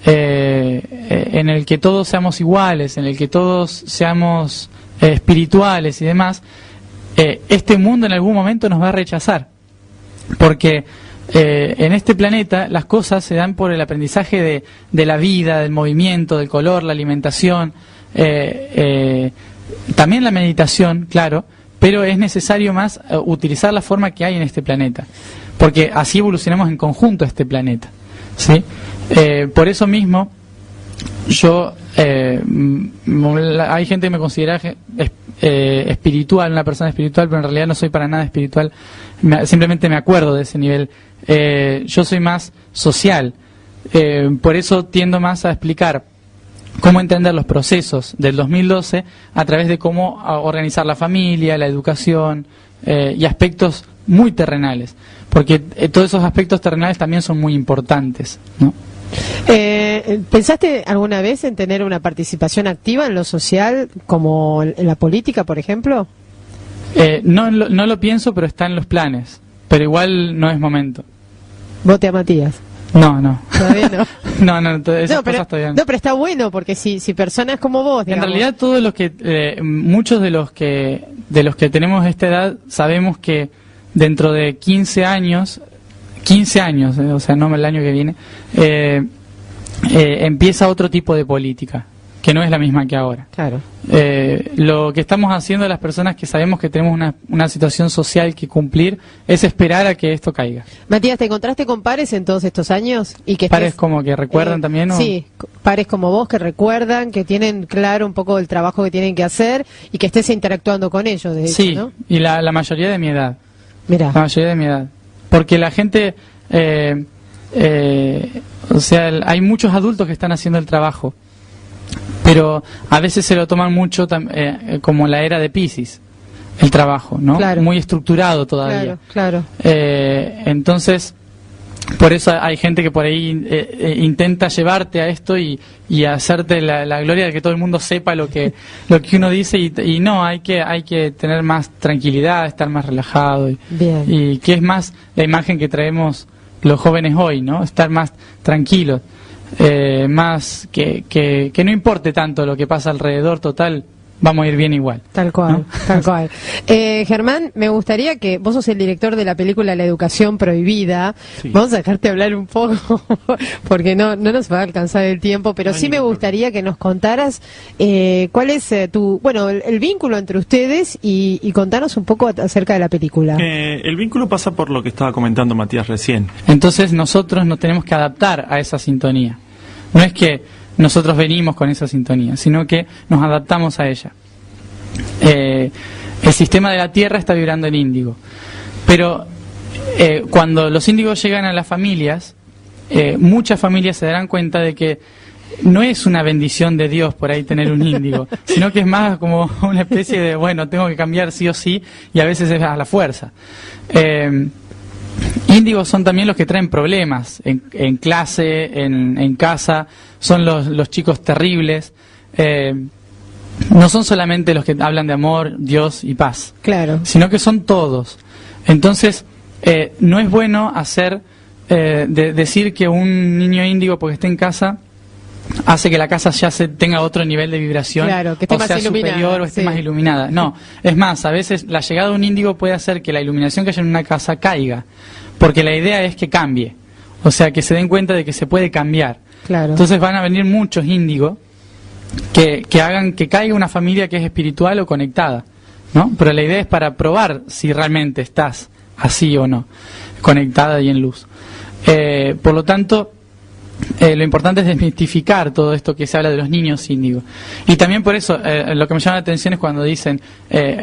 en el que todos seamos iguales, en el que todos seamos espirituales y demás. Este mundo en algún momento nos va a rechazar, porque en este planeta las cosas se dan por el aprendizaje de la vida, del movimiento, del color, la alimentación, también la meditación, claro, pero es necesario más utilizar la forma que hay en este planeta, porque así evolucionamos en conjunto este planeta, ¿sí? Por eso mismo yo hay gente que me considera espiritual, una persona espiritual, pero en realidad no soy para nada espiritual, simplemente me acuerdo de ese nivel. Yo soy más social, por eso tiendo más a explicar cómo entender los procesos del 2012 a través de cómo organizar la familia, la educación y aspectos muy terrenales, porque todos esos aspectos terrenales también son muy importantes, ¿no? ¿Pensaste alguna vez en tener una participación activa en lo social, como en la política, por ejemplo? No lo pienso, pero está en los planes, pero igual no es momento. ¿Vote a Matías? No. Todavía no. Esas cosas todavía no. No, pero está bueno, porque si personas como vos, digamos... En realidad todos los que, muchos de los que tenemos esta edad, sabemos que dentro de 15 años, o sea, no el año que viene, empieza otro tipo de política, que no es la misma que ahora. Claro. Lo que estamos haciendo las personas que sabemos que tenemos una situación social que cumplir es esperar a que esto caiga. Matías, ¿te encontraste con pares en todos estos años? Y que ¿Pares como que recuerdan también? ¿O? Sí, pares como vos que recuerdan, que tienen claro un poco el trabajo que tienen que hacer y que estés interactuando con ellos, de hecho, sí, ¿no? Y la mayoría de mi edad. Mirá. La mayoría de mi edad. Porque la gente... o sea, hay muchos adultos que están haciendo el trabajo, pero a veces se lo toman mucho como la era de Piscis, el trabajo, ¿no? Claro. Muy estructurado todavía. Claro. Entonces, por eso hay gente que por ahí intenta llevarte a esto y hacerte la gloria de que todo el mundo sepa lo que uno dice, y no, hay que tener más tranquilidad, estar más relajado, y que es más la imagen que traemos los jóvenes hoy, ¿no? Estar más tranquilos, más que no importe tanto lo que pasa alrededor, total, vamos a ir bien igual. Tal cual, ¿no? Tal cual. Germán, me gustaría que vos sos el director de la película La Educación Prohibida. Sí. Vamos a dejarte hablar un poco porque no nos va a alcanzar el tiempo, pero sí me gustaría que nos contaras cuál es el vínculo entre ustedes y contanos un poco acerca de la película. El vínculo pasa por lo que estaba comentando Matías recién. Entonces nosotros nos tenemos que adaptar a esa sintonía. No es que nosotros venimos con esa sintonía, sino que nos adaptamos a ella. El sistema de la Tierra está vibrando en índigo, pero cuando los índigos llegan a las familias, muchas familias se darán cuenta de que no es una bendición de Dios por ahí tener un índigo, sino que es más como una especie de, bueno, tengo que cambiar sí o sí, y a veces es a la fuerza. Índigos son también los que traen problemas en clase, en casa, son los chicos terribles, no son solamente los que hablan de amor, Dios y paz, claro, sino que son todos. Entonces, no es bueno hacer decir que un niño índigo porque esté en casa hace que la casa ya tenga otro nivel de vibración, claro, que esté más superior o esté sí. más iluminada. No, es más, a veces la llegada de un índigo puede hacer que la iluminación que haya en una casa caiga, porque la idea es que cambie, o sea, que se den cuenta de que se puede cambiar. Claro. Entonces van a venir muchos índigos que hagan que caiga una familia que es espiritual o conectada, ¿no? Pero la idea es para probar si realmente estás así o no, conectada y en luz. Por lo tanto, lo importante es desmistificar todo esto que se habla de los niños índigos. Y también por eso, lo que me llama la atención es cuando dicen,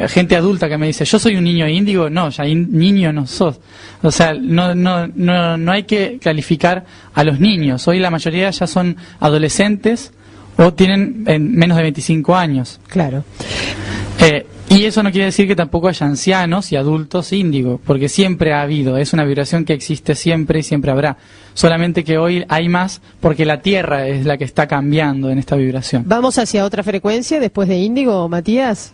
gente adulta que me dice, yo soy un niño índigo. No, ya niño no sos. O sea, no hay que calificar a los niños. Hoy la mayoría ya son adolescentes o tienen menos de 25 años. Claro. Y eso no quiere decir que tampoco haya ancianos y adultos índigo, porque siempre ha habido, es una vibración que existe siempre y siempre habrá. Solamente que hoy hay más porque la Tierra es la que está cambiando en esta vibración. ¿Vamos hacia otra frecuencia después de índigo, Matías?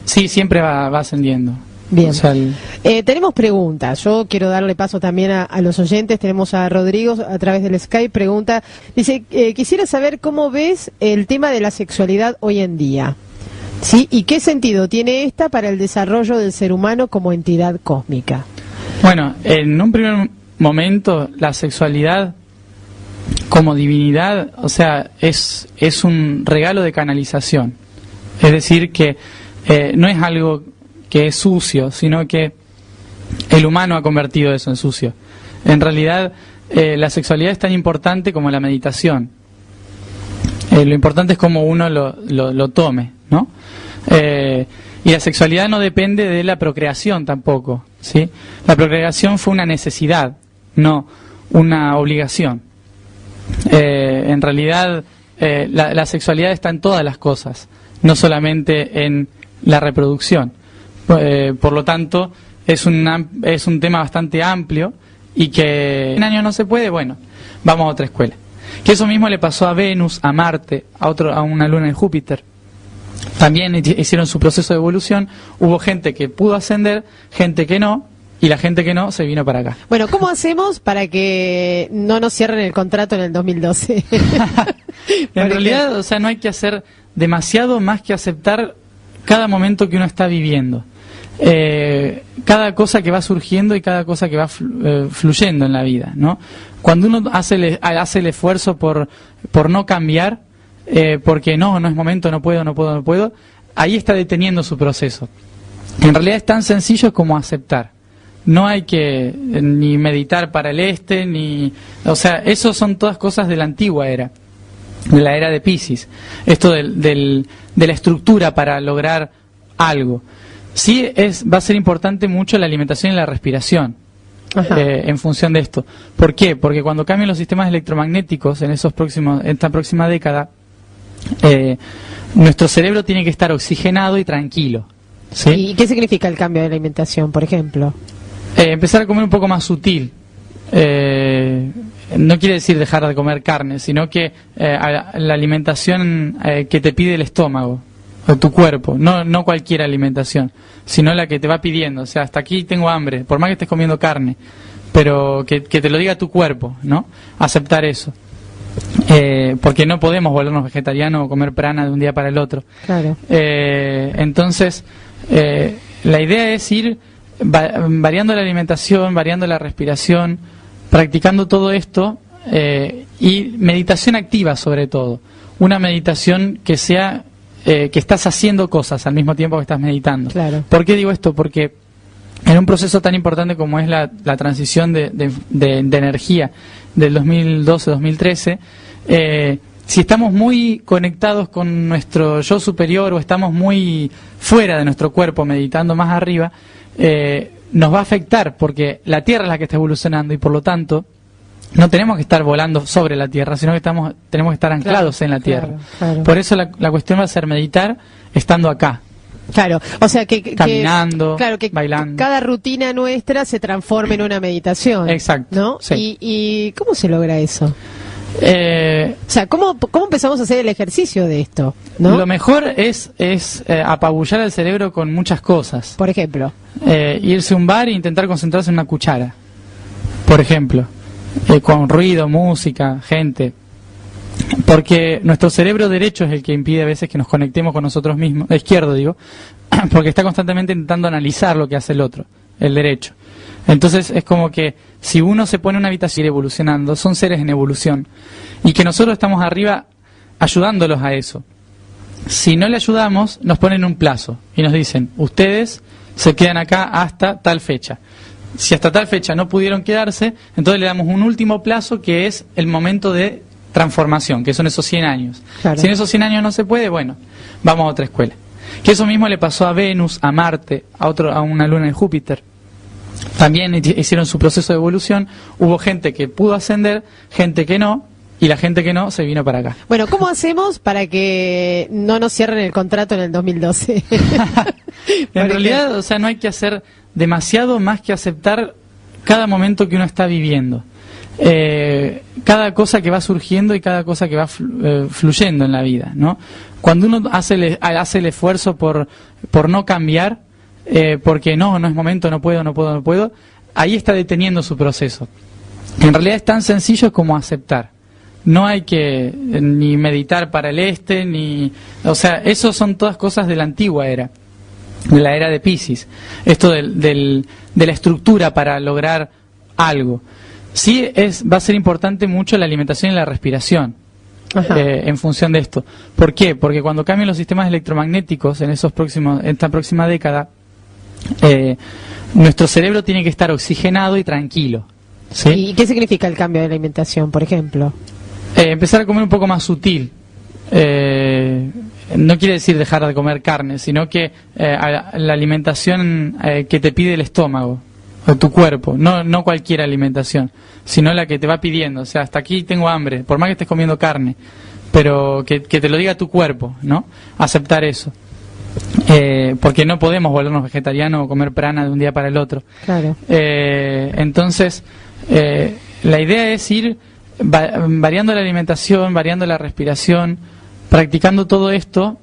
Sí, siempre va ascendiendo. Bien. O sea, Tenemos preguntas. Yo quiero darle paso también a los oyentes. Tenemos a Rodrigo a través del Skype. Pregunta, dice, quisiera saber cómo ves el tema de la sexualidad hoy en día. ¿Sí? ¿Y qué sentido tiene esta para el desarrollo del ser humano como entidad cósmica? Bueno, en un primer momento, la sexualidad como divinidad, o sea, es un regalo de canalización. Es decir, que no es algo que es sucio, sino que el humano ha convertido eso en sucio. En realidad, la sexualidad es tan importante como la meditación. Lo importante es cómo uno lo tome, ¿no? Y la sexualidad no depende de la procreación tampoco, ¿sí? La procreación fue una necesidad, no una obligación. En realidad, la sexualidad está en todas las cosas, no solamente en la reproducción. Por lo tanto, es un tema bastante amplio y que en años no se puede, bueno, vamos a otra escuela. Que eso mismo le pasó a Venus, a Marte, a una luna de Júpiter. También hicieron su proceso de evolución, hubo gente que pudo ascender, gente que no, y la gente que no se vino para acá. Bueno, ¿cómo hacemos para que no nos cierren el contrato en el 2012? En realidad, o sea, no hay que hacer demasiado más que aceptar cada momento que uno está viviendo. Cada cosa que va surgiendo y cada cosa que va fluyendo en la vida, ¿no? Cuando uno hace el esfuerzo por no cambiar, porque no es momento, no puedo, ahí está deteniendo su proceso. En realidad es tan sencillo como aceptar. No hay que ni meditar para el o sea, eso son todas cosas de la antigua era, de la era de Piscis. Esto de la estructura para lograr algo. Sí va a ser importante mucho la alimentación y la respiración. En función de esto. ¿Por qué? Porque cuando cambien los sistemas electromagnéticos en esta próxima década, nuestro cerebro tiene que estar oxigenado y tranquilo, ¿sí? ¿Y qué significa el cambio de la alimentación, por ejemplo? Empezar a comer un poco más sutil. No quiere decir dejar de comer carne, sino que la alimentación que te pide el estómago o tu cuerpo, no cualquier alimentación, sino la que te va pidiendo. O sea, hasta aquí tengo hambre, por más que estés comiendo carne, pero que te lo diga tu cuerpo, ¿no? Aceptar eso. Porque no podemos volvernos vegetarianos o comer prana de un día para el otro. Claro. Entonces, la idea es ir variando la alimentación, variando la respiración, practicando todo esto, y meditación activa sobre todo. Una meditación que sea que estás haciendo cosas al mismo tiempo que estás meditando. Claro. ¿Por qué digo esto? Porque en un proceso tan importante como es la transición de energía del 2012-2013, si estamos muy conectados con nuestro yo superior o estamos muy fuera de nuestro cuerpo meditando más arriba, nos va a afectar porque la Tierra es la que está evolucionando y por lo tanto no tenemos que estar volando sobre la Tierra, sino que tenemos que estar anclados en la Tierra. Claro. Por eso la cuestión va a ser meditar estando acá. Claro, o sea caminando, bailando. Cada rutina nuestra se transforma en una meditación. Exacto. ¿No? Sí. ¿Y cómo se logra eso? O sea, ¿cómo empezamos a hacer el ejercicio de esto? ¿No? Lo mejor es apabullar al cerebro con muchas cosas. Por ejemplo. Irse a un bar e intentar concentrarse en una cuchara. Por ejemplo. Con ruido, música, gente. Porque nuestro cerebro derecho es el que impide a veces que nos conectemos con nosotros mismos, izquierdo digo, porque está constantemente intentando analizar lo que hace el otro, el derecho. Entonces es como que si uno se pone en una habitación evolucionando, son seres en evolución, y que nosotros estamos arriba ayudándolos a eso. Si no le ayudamos, nos ponen un plazo y nos dicen, ustedes se quedan acá hasta tal fecha. Si hasta tal fecha no pudieron quedarse, entonces le damos un último plazo que es el momento de transformación, que son esos 100 años. Claro. Si en esos 100 años no se puede, bueno, vamos a otra escuela. Que eso mismo le pasó a Venus, a Marte, a una luna de Júpiter. También hicieron su proceso de evolución, hubo gente que pudo ascender, gente que no, y la gente que no se vino para acá. Bueno, ¿cómo hacemos para que no nos cierren el contrato en el 2012? En realidad, o sea, no hay que hacer demasiado más que aceptar cada momento que uno está viviendo. Cada cosa que va surgiendo y cada cosa que va fluyendo en la vida, ¿no? Cuando uno hace el esfuerzo por no cambiar, porque no es momento, no puedo, ahí está deteniendo su proceso. En realidad es tan sencillo como aceptar. No hay que ni meditar para el o sea, eso son todas cosas de la antigua era, de la era de Piscis. Esto de la estructura para lograr algo. Sí va a ser importante mucho la alimentación y la respiración en función de esto. ¿Por qué? Porque cuando cambien los sistemas electromagnéticos en esta próxima década, nuestro cerebro tiene que estar oxigenado y tranquilo. ¿Sí? ¿Y qué significa el cambio de la alimentación, por ejemplo? Empezar a comer un poco más sutil. No quiere decir dejar de comer carne, sino que la alimentación que te pide el estómago o tu cuerpo, no cualquier alimentación, sino la que te va pidiendo. O sea, hasta aquí tengo hambre, por más que estés comiendo carne, pero que te lo diga tu cuerpo, ¿no? Aceptar eso. Porque no podemos volvernos vegetarianos o comer prana de un día para el otro. Claro. Entonces, la idea es ir variando la alimentación, variando la respiración, practicando todo esto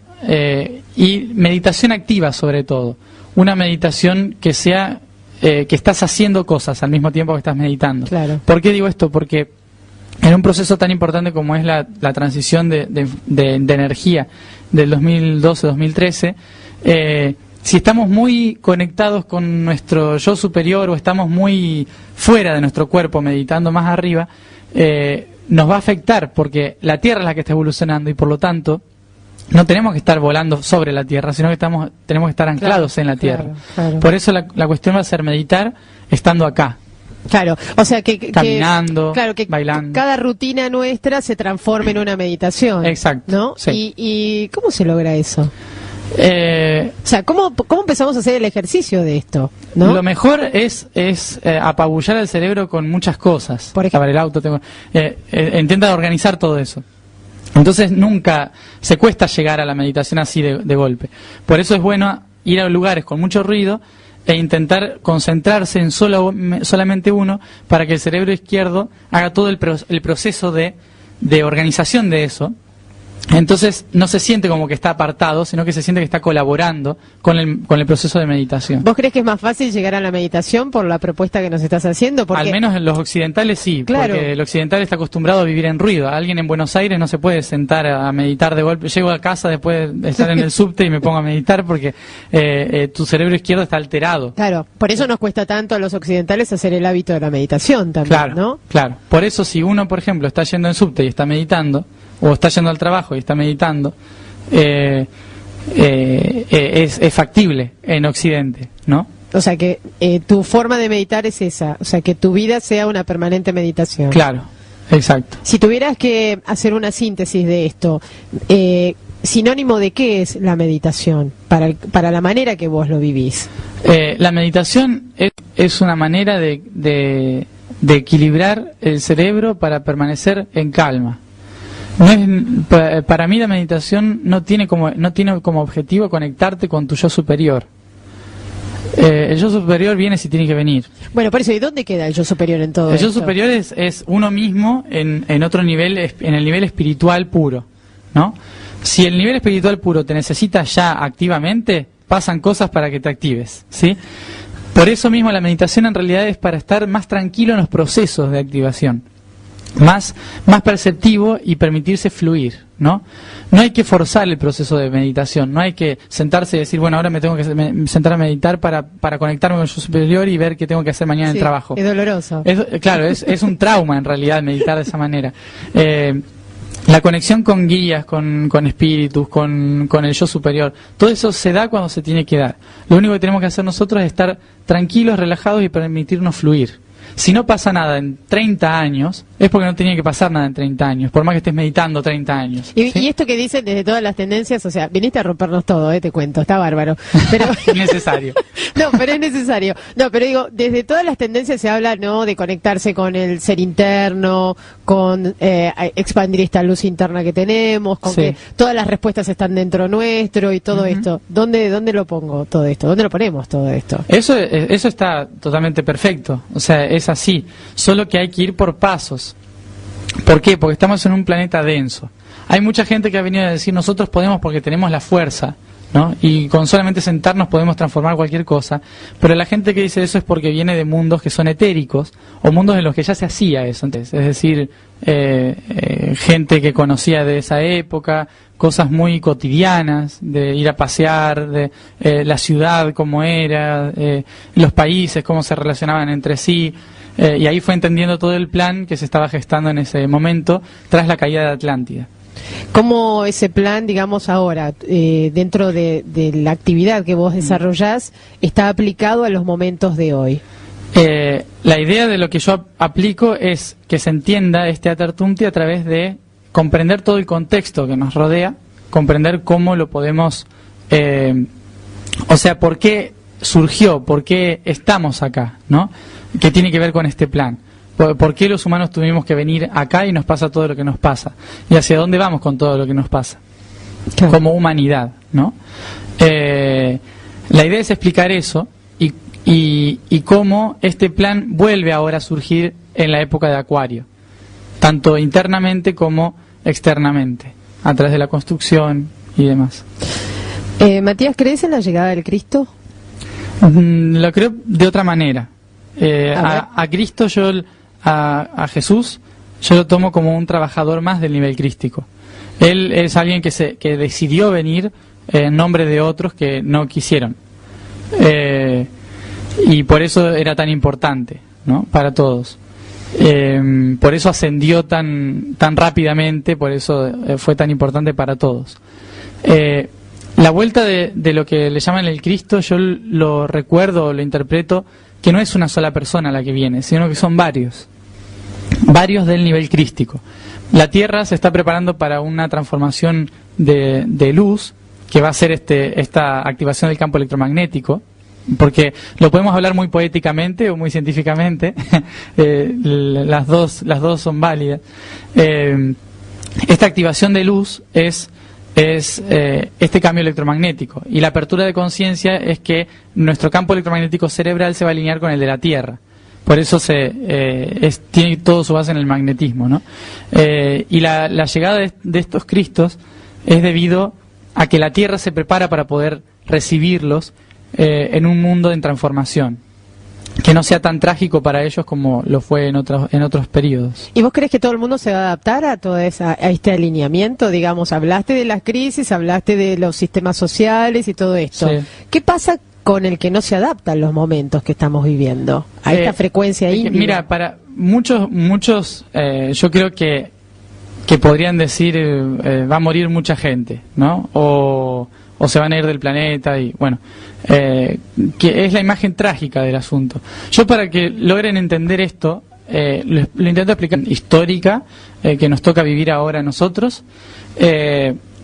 y meditación activa sobre todo. Una meditación que sea que estás haciendo cosas al mismo tiempo que estás meditando. Claro. ¿Por qué digo esto? Porque en un proceso tan importante como es la transición de energía del 2012-2013, si estamos muy conectados con nuestro yo superior o estamos muy fuera de nuestro cuerpo meditando más arriba, nos va a afectar porque la Tierra es la que está evolucionando y por lo tanto no tenemos que estar volando sobre la Tierra, sino que tenemos que estar anclados en la Tierra. Claro. Por eso la cuestión va a ser meditar estando acá. Claro, o sea caminando, bailando. Cada rutina nuestra se transforma en una meditación. Exacto. ¿No? Sí. ¿Y cómo se logra eso? O sea, ¿cómo empezamos a hacer el ejercicio de esto? ¿No? Lo mejor es apabullar al cerebro con muchas cosas. Por ejemplo, el auto, intenta organizar todo eso. Entonces nunca se cuesta llegar a la meditación así de golpe. Por eso es bueno ir a lugares con mucho ruido e intentar concentrarse en solamente uno para que el cerebro izquierdo haga todo el proceso de organización de eso. Entonces no se siente como que está apartado, sino que se siente que está colaborando con el proceso de meditación. ¿Vos crees que es más fácil llegar a la meditación por la propuesta que nos estás haciendo? Porque... Al menos en los occidentales sí, claro. Porque el occidental está acostumbrado a vivir en ruido. Alguien en Buenos Aires no se puede sentar a meditar de golpe. Llego a casa después de estar en el subte y me pongo a meditar porque tu cerebro izquierdo está alterado. Claro, por eso nos cuesta tanto a los occidentales hacer el hábito de la meditación también, claro, ¿no? Claro, por eso si uno, por ejemplo, está yendo en subte y está meditando, o está yendo al trabajo y está meditando, es factible en Occidente, ¿no? O sea que tu forma de meditar es esa, o sea que tu vida sea una permanente meditación. Claro, exacto. Si tuvieras que hacer una síntesis de esto, sinónimo de qué es la meditación para la manera que vos lo vivís. La meditación es una manera de equilibrar el cerebro para permanecer en calma. Para mí la meditación no tiene como objetivo conectarte con tu yo superior. El yo superior viene si tiene que venir. Bueno, por eso, ¿y dónde queda el yo superior en todo esto? El yo superior es uno mismo en otro nivel, en el nivel espiritual puro, ¿no? Si el nivel espiritual puro te necesita ya activamente, pasan cosas para que te actives, ¿sí? Por eso mismo la meditación en realidad es para estar más tranquilo en los procesos de activación. Más perceptivo y permitirse fluir, ¿no? No hay que forzar el proceso de meditación, no hay que sentarse y decir, bueno, ahora me tengo que sentar a meditar para conectarme con el yo superior y ver qué tengo que hacer mañana en el trabajo. Es doloroso. Claro, es un trauma en realidad meditar de esa manera. La conexión con guías, con espíritus, con el yo superior, todo eso se da cuando se tiene que dar. Lo único que tenemos que hacer nosotros es estar tranquilos, relajados y permitirnos fluir. Si no pasa nada en 30 años, es porque no tenía que pasar nada en 30 años, por más que estés meditando 30 años. Y, ¿sí? y esto que dicen desde todas las tendencias, o sea, viniste a rompernos todo, te cuento, está bárbaro. Pero Es necesario. no, pero es necesario. No, pero digo, desde todas las tendencias se habla, ¿no?, de conectarse con el ser interno, con expandir esta luz interna que tenemos, con Sí. que todas las respuestas están dentro nuestro y todo esto. ¿Dónde lo pongo todo esto? ¿Dónde lo ponemos todo esto? Eso está totalmente perfecto, o sea, es así, solo que hay que ir por pasos. ¿Por qué? Porque estamos en un planeta denso. Hay mucha gente que ha venido a decir, nosotros podemos porque tenemos la fuerza, ¿no? Y con solamente sentarnos podemos transformar cualquier cosa, pero la gente que dice eso es porque viene de mundos que son etéricos, o mundos en los que ya se hacía eso antes, es decir, gente que conocía de esa época, cosas muy cotidianas, de ir a pasear, de la ciudad cómo era, los países cómo se relacionaban entre sí, y ahí fue entendiendo todo el plan que se estaba gestando en ese momento tras la caída de Atlántida. ¿Cómo ese plan, digamos ahora, dentro de la actividad que vos desarrollás, está aplicado a los momentos de hoy? La idea de lo que yo aplico es que se entienda este Atartumti a través de comprender todo el contexto que nos rodea, comprender cómo lo podemos, o sea, por qué surgió, por qué estamos acá, ¿no? ¿Qué tiene que ver con este plan? ¿Por qué los humanos tuvimos que venir acá y nos pasa todo lo que nos pasa? ¿Y hacia dónde vamos con todo lo que nos pasa? Claro. Como humanidad, ¿no? La idea es explicar eso y cómo este plan vuelve ahora a surgir en la época de Acuario, tanto internamente como externamente, a través de la construcción y demás. Matías, ¿crees en la llegada del Cristo? Lo creo de otra manera. A Cristo, a Jesús, yo lo tomo como un trabajador más del nivel crístico. Él es alguien que decidió venir en nombre de otros que no quisieron. Y por eso era tan importante, ¿no?, para todos. Por eso ascendió tan rápidamente, por eso fue tan importante para todos. La vuelta de lo que le llaman el Cristo, yo lo recuerdo, lo interpreto, que no es una sola persona la que viene, sino que son varios del nivel crístico. La Tierra se está preparando para una transformación de luz, que va a ser esta activación del campo electromagnético, porque lo podemos hablar muy poéticamente o muy científicamente, las dos son válidas. Esta activación de luz es este cambio electromagnético, y la apertura de conciencia es que nuestro campo electromagnético cerebral se va a alinear con el de la Tierra. Por eso tiene todo su base en el magnetismo, ¿no? Y la llegada de estos Cristos es debido a que la Tierra se prepara para poder recibirlos en un mundo en transformación, que no sea tan trágico para ellos como lo fue en otros periodos. ¿Y vos crees que todo el mundo se va a adaptar a todo a este alineamiento? Digamos, hablaste de las crisis, hablaste de los sistemas sociales y todo esto. Sí. ¿Qué pasa con el que no se adapta a los momentos que estamos viviendo, a esta frecuencia índiga? Mira, para muchos yo creo que podrían decir va a morir mucha gente, ¿no? O se van a ir del planeta, y bueno, que es la imagen trágica del asunto. Yo, para que logren entender esto, lo intento explicar histórica, que nos toca vivir ahora a nosotros,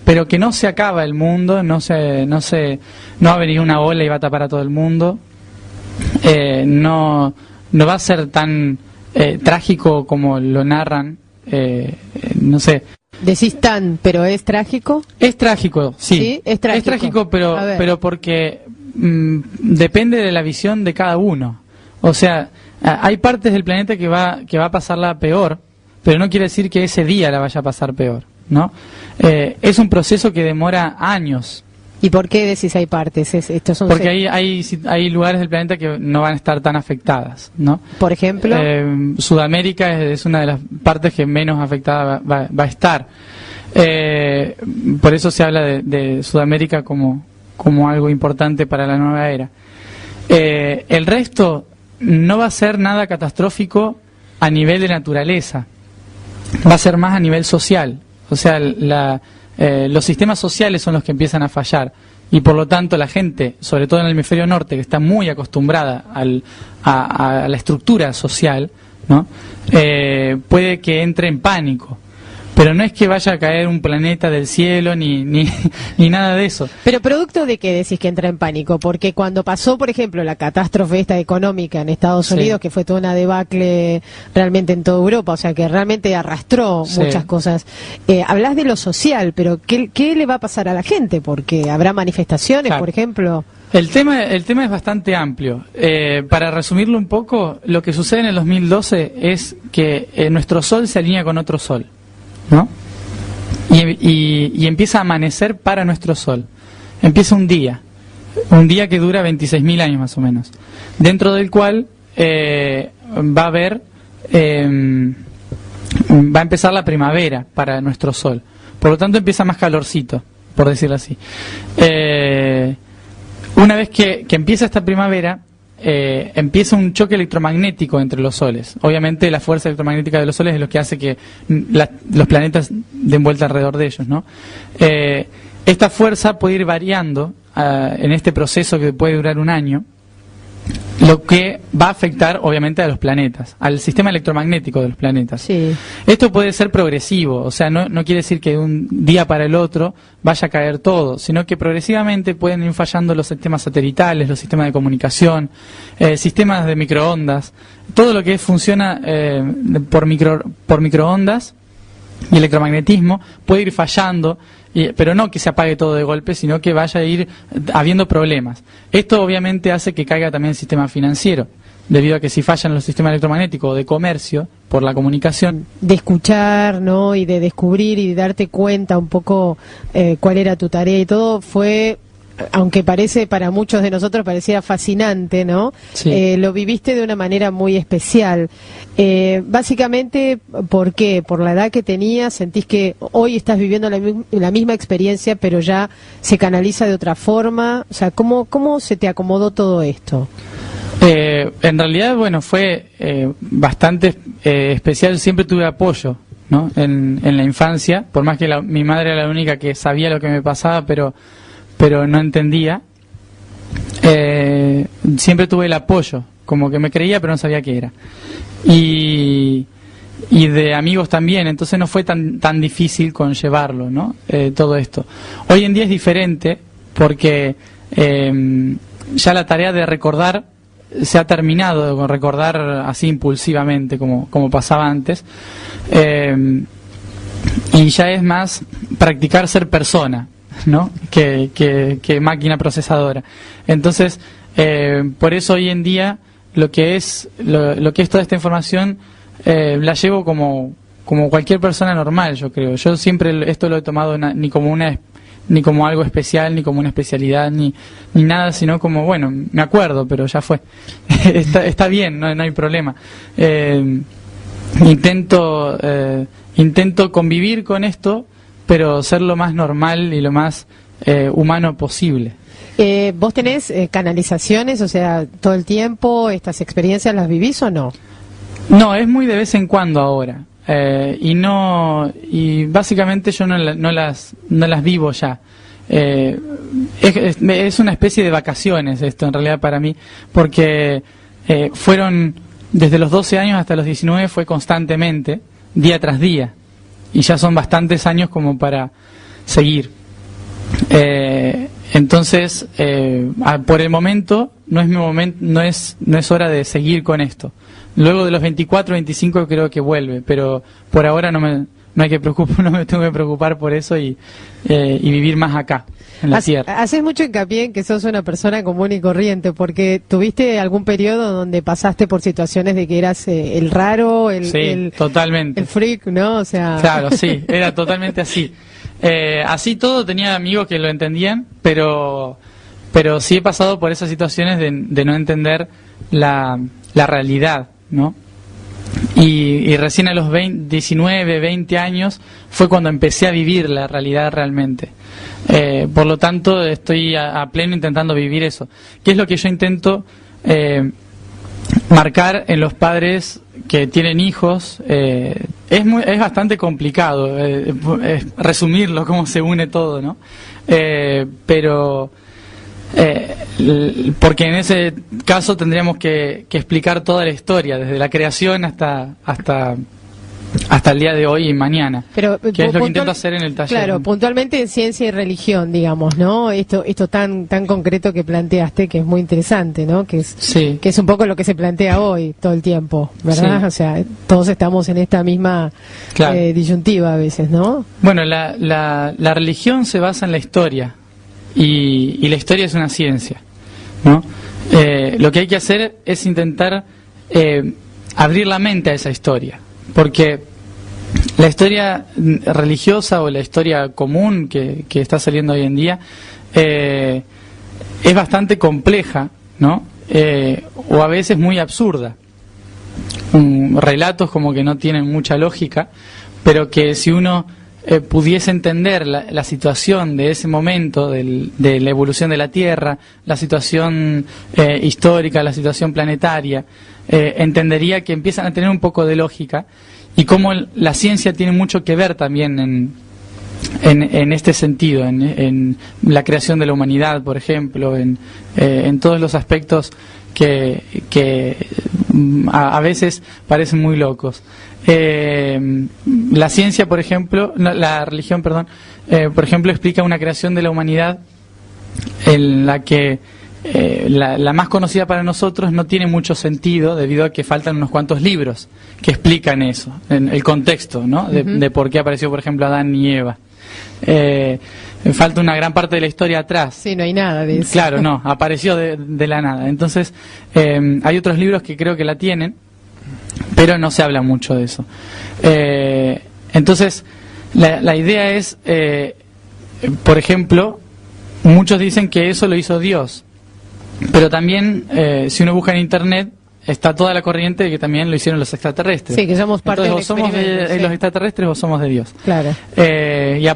pero que no se acaba el mundo, no va a venir una ola y va a tapar a todo el mundo, no va a ser tan trágico como lo narran, no sé. Decís tan, pero ¿es trágico? Es trágico, sí. ¿Sí? Es trágico. Pero porque depende de la visión de cada uno. O sea, hay partes del planeta que va a pasarla peor, pero no quiere decir que ese día la vaya a pasar peor, ¿no? Es un proceso que demora años. ¿Y por qué decís hay partes? Estos son Porque hay lugares del planeta que no van a estar tan afectadas, ¿no? Por ejemplo, Sudamérica es una de las partes que menos afectada va a estar. Por eso se habla de Sudamérica como algo importante para la nueva era. El resto no va a ser nada catastrófico a nivel de naturaleza, va a ser más a nivel social. O sea, los sistemas sociales son los que empiezan a fallar, y por lo tanto la gente, sobre todo en el hemisferio norte, que está muy acostumbrada a la estructura social, ¿no? Puede que entre en pánico. Pero no es que vaya a caer un planeta del cielo ni nada de eso. Pero ¿producto de qué decís que entra en pánico? Porque cuando pasó, por ejemplo, la catástrofe esta económica en Estados Unidos, que fue toda una debacle realmente en toda Europa, o sea que realmente arrastró muchas cosas. Hablas de lo social, pero ¿qué le va a pasar a la gente? Porque habrá manifestaciones, por ejemplo. El tema es bastante amplio. Para resumirlo un poco, lo que sucede en el 2012 es que nuestro Sol se alinea con otro Sol, ¿no? Y empieza a amanecer para nuestro Sol. Empieza un día que dura 26.000 años más o menos, dentro del cual va a empezar la primavera para nuestro Sol. Por lo tanto empieza más calorcito, por decirlo así. Una vez que empieza esta primavera, empieza un choque electromagnético entre los soles. Obviamente la fuerza electromagnética de los soles es lo que hace que los planetas den vuelta alrededor de ellos, ¿no? Esta fuerza puede ir variando en este proceso que puede durar un año, lo que va a afectar obviamente a los planetas, al sistema electromagnético de los planetas. Sí. Esto puede ser progresivo, o sea, no quiere decir que de un día para el otro vaya a caer todo, sino que progresivamente pueden ir fallando los sistemas satelitales, los sistemas de comunicación, sistemas de microondas, todo lo que funciona por microondas y electromagnetismo puede ir fallando, pero no que se apague todo de golpe, sino que vaya a ir habiendo problemas. Esto obviamente hace que caiga también el sistema financiero, debido a que si fallan los sistemas electromagnéticos o de comercio por la comunicación. De escuchar, ¿no? Y de descubrir y de darte cuenta un poco cuál era tu tarea y todo, fue, aunque parece para muchos de nosotros parecía fascinante, ¿no? Sí. Lo viviste de una manera muy especial. Básicamente, ¿por qué? ¿Por la edad que tenías? ¿Sentís que hoy estás viviendo la misma experiencia, pero ya se canaliza de otra forma? O sea, ¿cómo se te acomodó todo esto? En realidad, bueno, fue bastante especial. Siempre tuve apoyo, ¿no? En la infancia, por más que mi madre era la única que sabía lo que me pasaba, pero no entendía. Siempre tuve el apoyo, como que me creía pero no sabía qué era, y de amigos también, entonces no fue tan difícil conllevarlo, ¿no? Todo esto hoy en día es diferente porque ya la tarea de recordar se ha terminado, con recordar así impulsivamente como pasaba antes, y ya es más practicar ser persona, ¿no? que máquina procesadora. Entonces, por eso hoy en día lo que es toda esta información la llevo como cualquier persona normal, yo creo. Yo siempre esto lo he tomado ni como algo especial, ni como una especialidad, ni nada, sino como, bueno, me acuerdo, pero ya fue. Está bien, no hay problema. Intento convivir con esto, pero ser lo más normal y lo más humano posible. ¿Vos tenés canalizaciones, o sea, todo el tiempo estas experiencias las vivís o no? No, es muy de vez en cuando ahora. Y básicamente yo no las vivo ya. Es una especie de vacaciones esto en realidad para mí, porque fueron desde los 12 años hasta los 19, fue constantemente, día tras día, y ya son bastantes años como para seguir. Entonces, por el momento no es mi momento, no es hora de seguir con esto. Luego de los 24, 25 creo que vuelve, pero por ahora no me tengo que preocupar por eso y vivir más acá, en la tierra. Haces mucho hincapié en que sos una persona común y corriente, porque tuviste algún periodo donde pasaste por situaciones de que eras el raro, totalmente. El freak, ¿no? O sea... Claro, sí, era totalmente así. Así todo, tenía amigos que lo entendían, pero sí he pasado por esas situaciones de no entender la realidad, ¿no? Y recién a los 19, 20 años fue cuando empecé a vivir la realidad realmente. Por lo tanto, estoy a pleno intentando vivir eso. ¿Qué es lo que yo intento marcar en los padres que tienen hijos? Es bastante complicado resumirlo, cómo se une todo, ¿no? Pero Porque en ese caso tendríamos que explicar toda la historia, desde la creación hasta el día de hoy y mañana, Pero, que es lo que intento hacer en el taller. Claro, puntualmente en ciencia y religión, digamos, ¿no? Esto tan concreto que planteaste, que es muy interesante, ¿no? Que es un poco lo que se plantea hoy todo el tiempo, ¿verdad? Sí. O sea, todos estamos en esta misma disyuntiva a veces, ¿no? Bueno, la religión se basa en la historia y la historia es una ciencia, ¿no? Lo que hay que hacer es intentar abrir la mente a esa historia, porque la historia religiosa o la historia común que está saliendo hoy en día es bastante compleja, ¿no? O a veces muy absurda. Relatos como que no tienen mucha lógica, pero que si uno pudiese entender la situación de ese momento, de la evolución de la Tierra, la situación histórica, la situación planetaria, entendería que empiezan a tener un poco de lógica, y cómo la ciencia tiene mucho que ver también en este sentido, en la creación de la humanidad, por ejemplo, en todos los aspectos que a veces parecen muy locos. La ciencia, por ejemplo, la religión, perdón, por ejemplo, explica una creación de la humanidad en la que la más conocida para nosotros no tiene mucho sentido, debido a que faltan unos cuantos libros que explican eso, en el contexto, ¿no? De por qué apareció, por ejemplo, Adán y Eva. Falta una gran parte de la historia atrás. Sí, no hay nada de eso. Claro, no, apareció de la nada. Entonces, hay otros libros que creo que la tienen, pero no se habla mucho de eso. Entonces, la idea es, por ejemplo, muchos dicen que eso lo hizo Dios, pero también, si uno busca en Internet, está toda la corriente de que también lo hicieron los extraterrestres. Sí, que somos parte Entonces, del o somos experimento, de los extraterrestres o somos de Dios. Claro.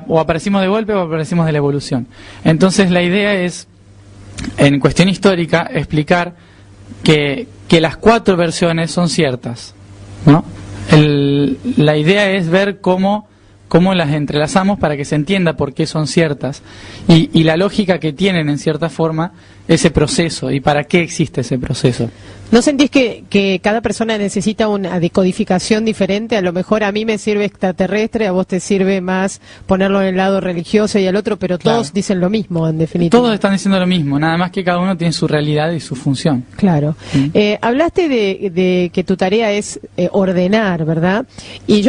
O aparecimos de golpe o aparecimos de la evolución. Entonces la idea es, en cuestión histórica, explicar que las 4 versiones son ciertas, ¿no? La idea es ver cómo las entrelazamos para que se entienda por qué son ciertas y la lógica que tienen en cierta forma ese proceso y para qué existe ese proceso. ¿No sentís que cada persona necesita una decodificación diferente? A lo mejor a mí me sirve extraterrestre, a vos te sirve más ponerlo en el lado religioso y al otro, pero todos dicen lo mismo, en definitiva. Todos están diciendo lo mismo, nada más que cada uno tiene su realidad y su función. Claro. Hablaste de que tu tarea es ordenar, ¿verdad? Y yo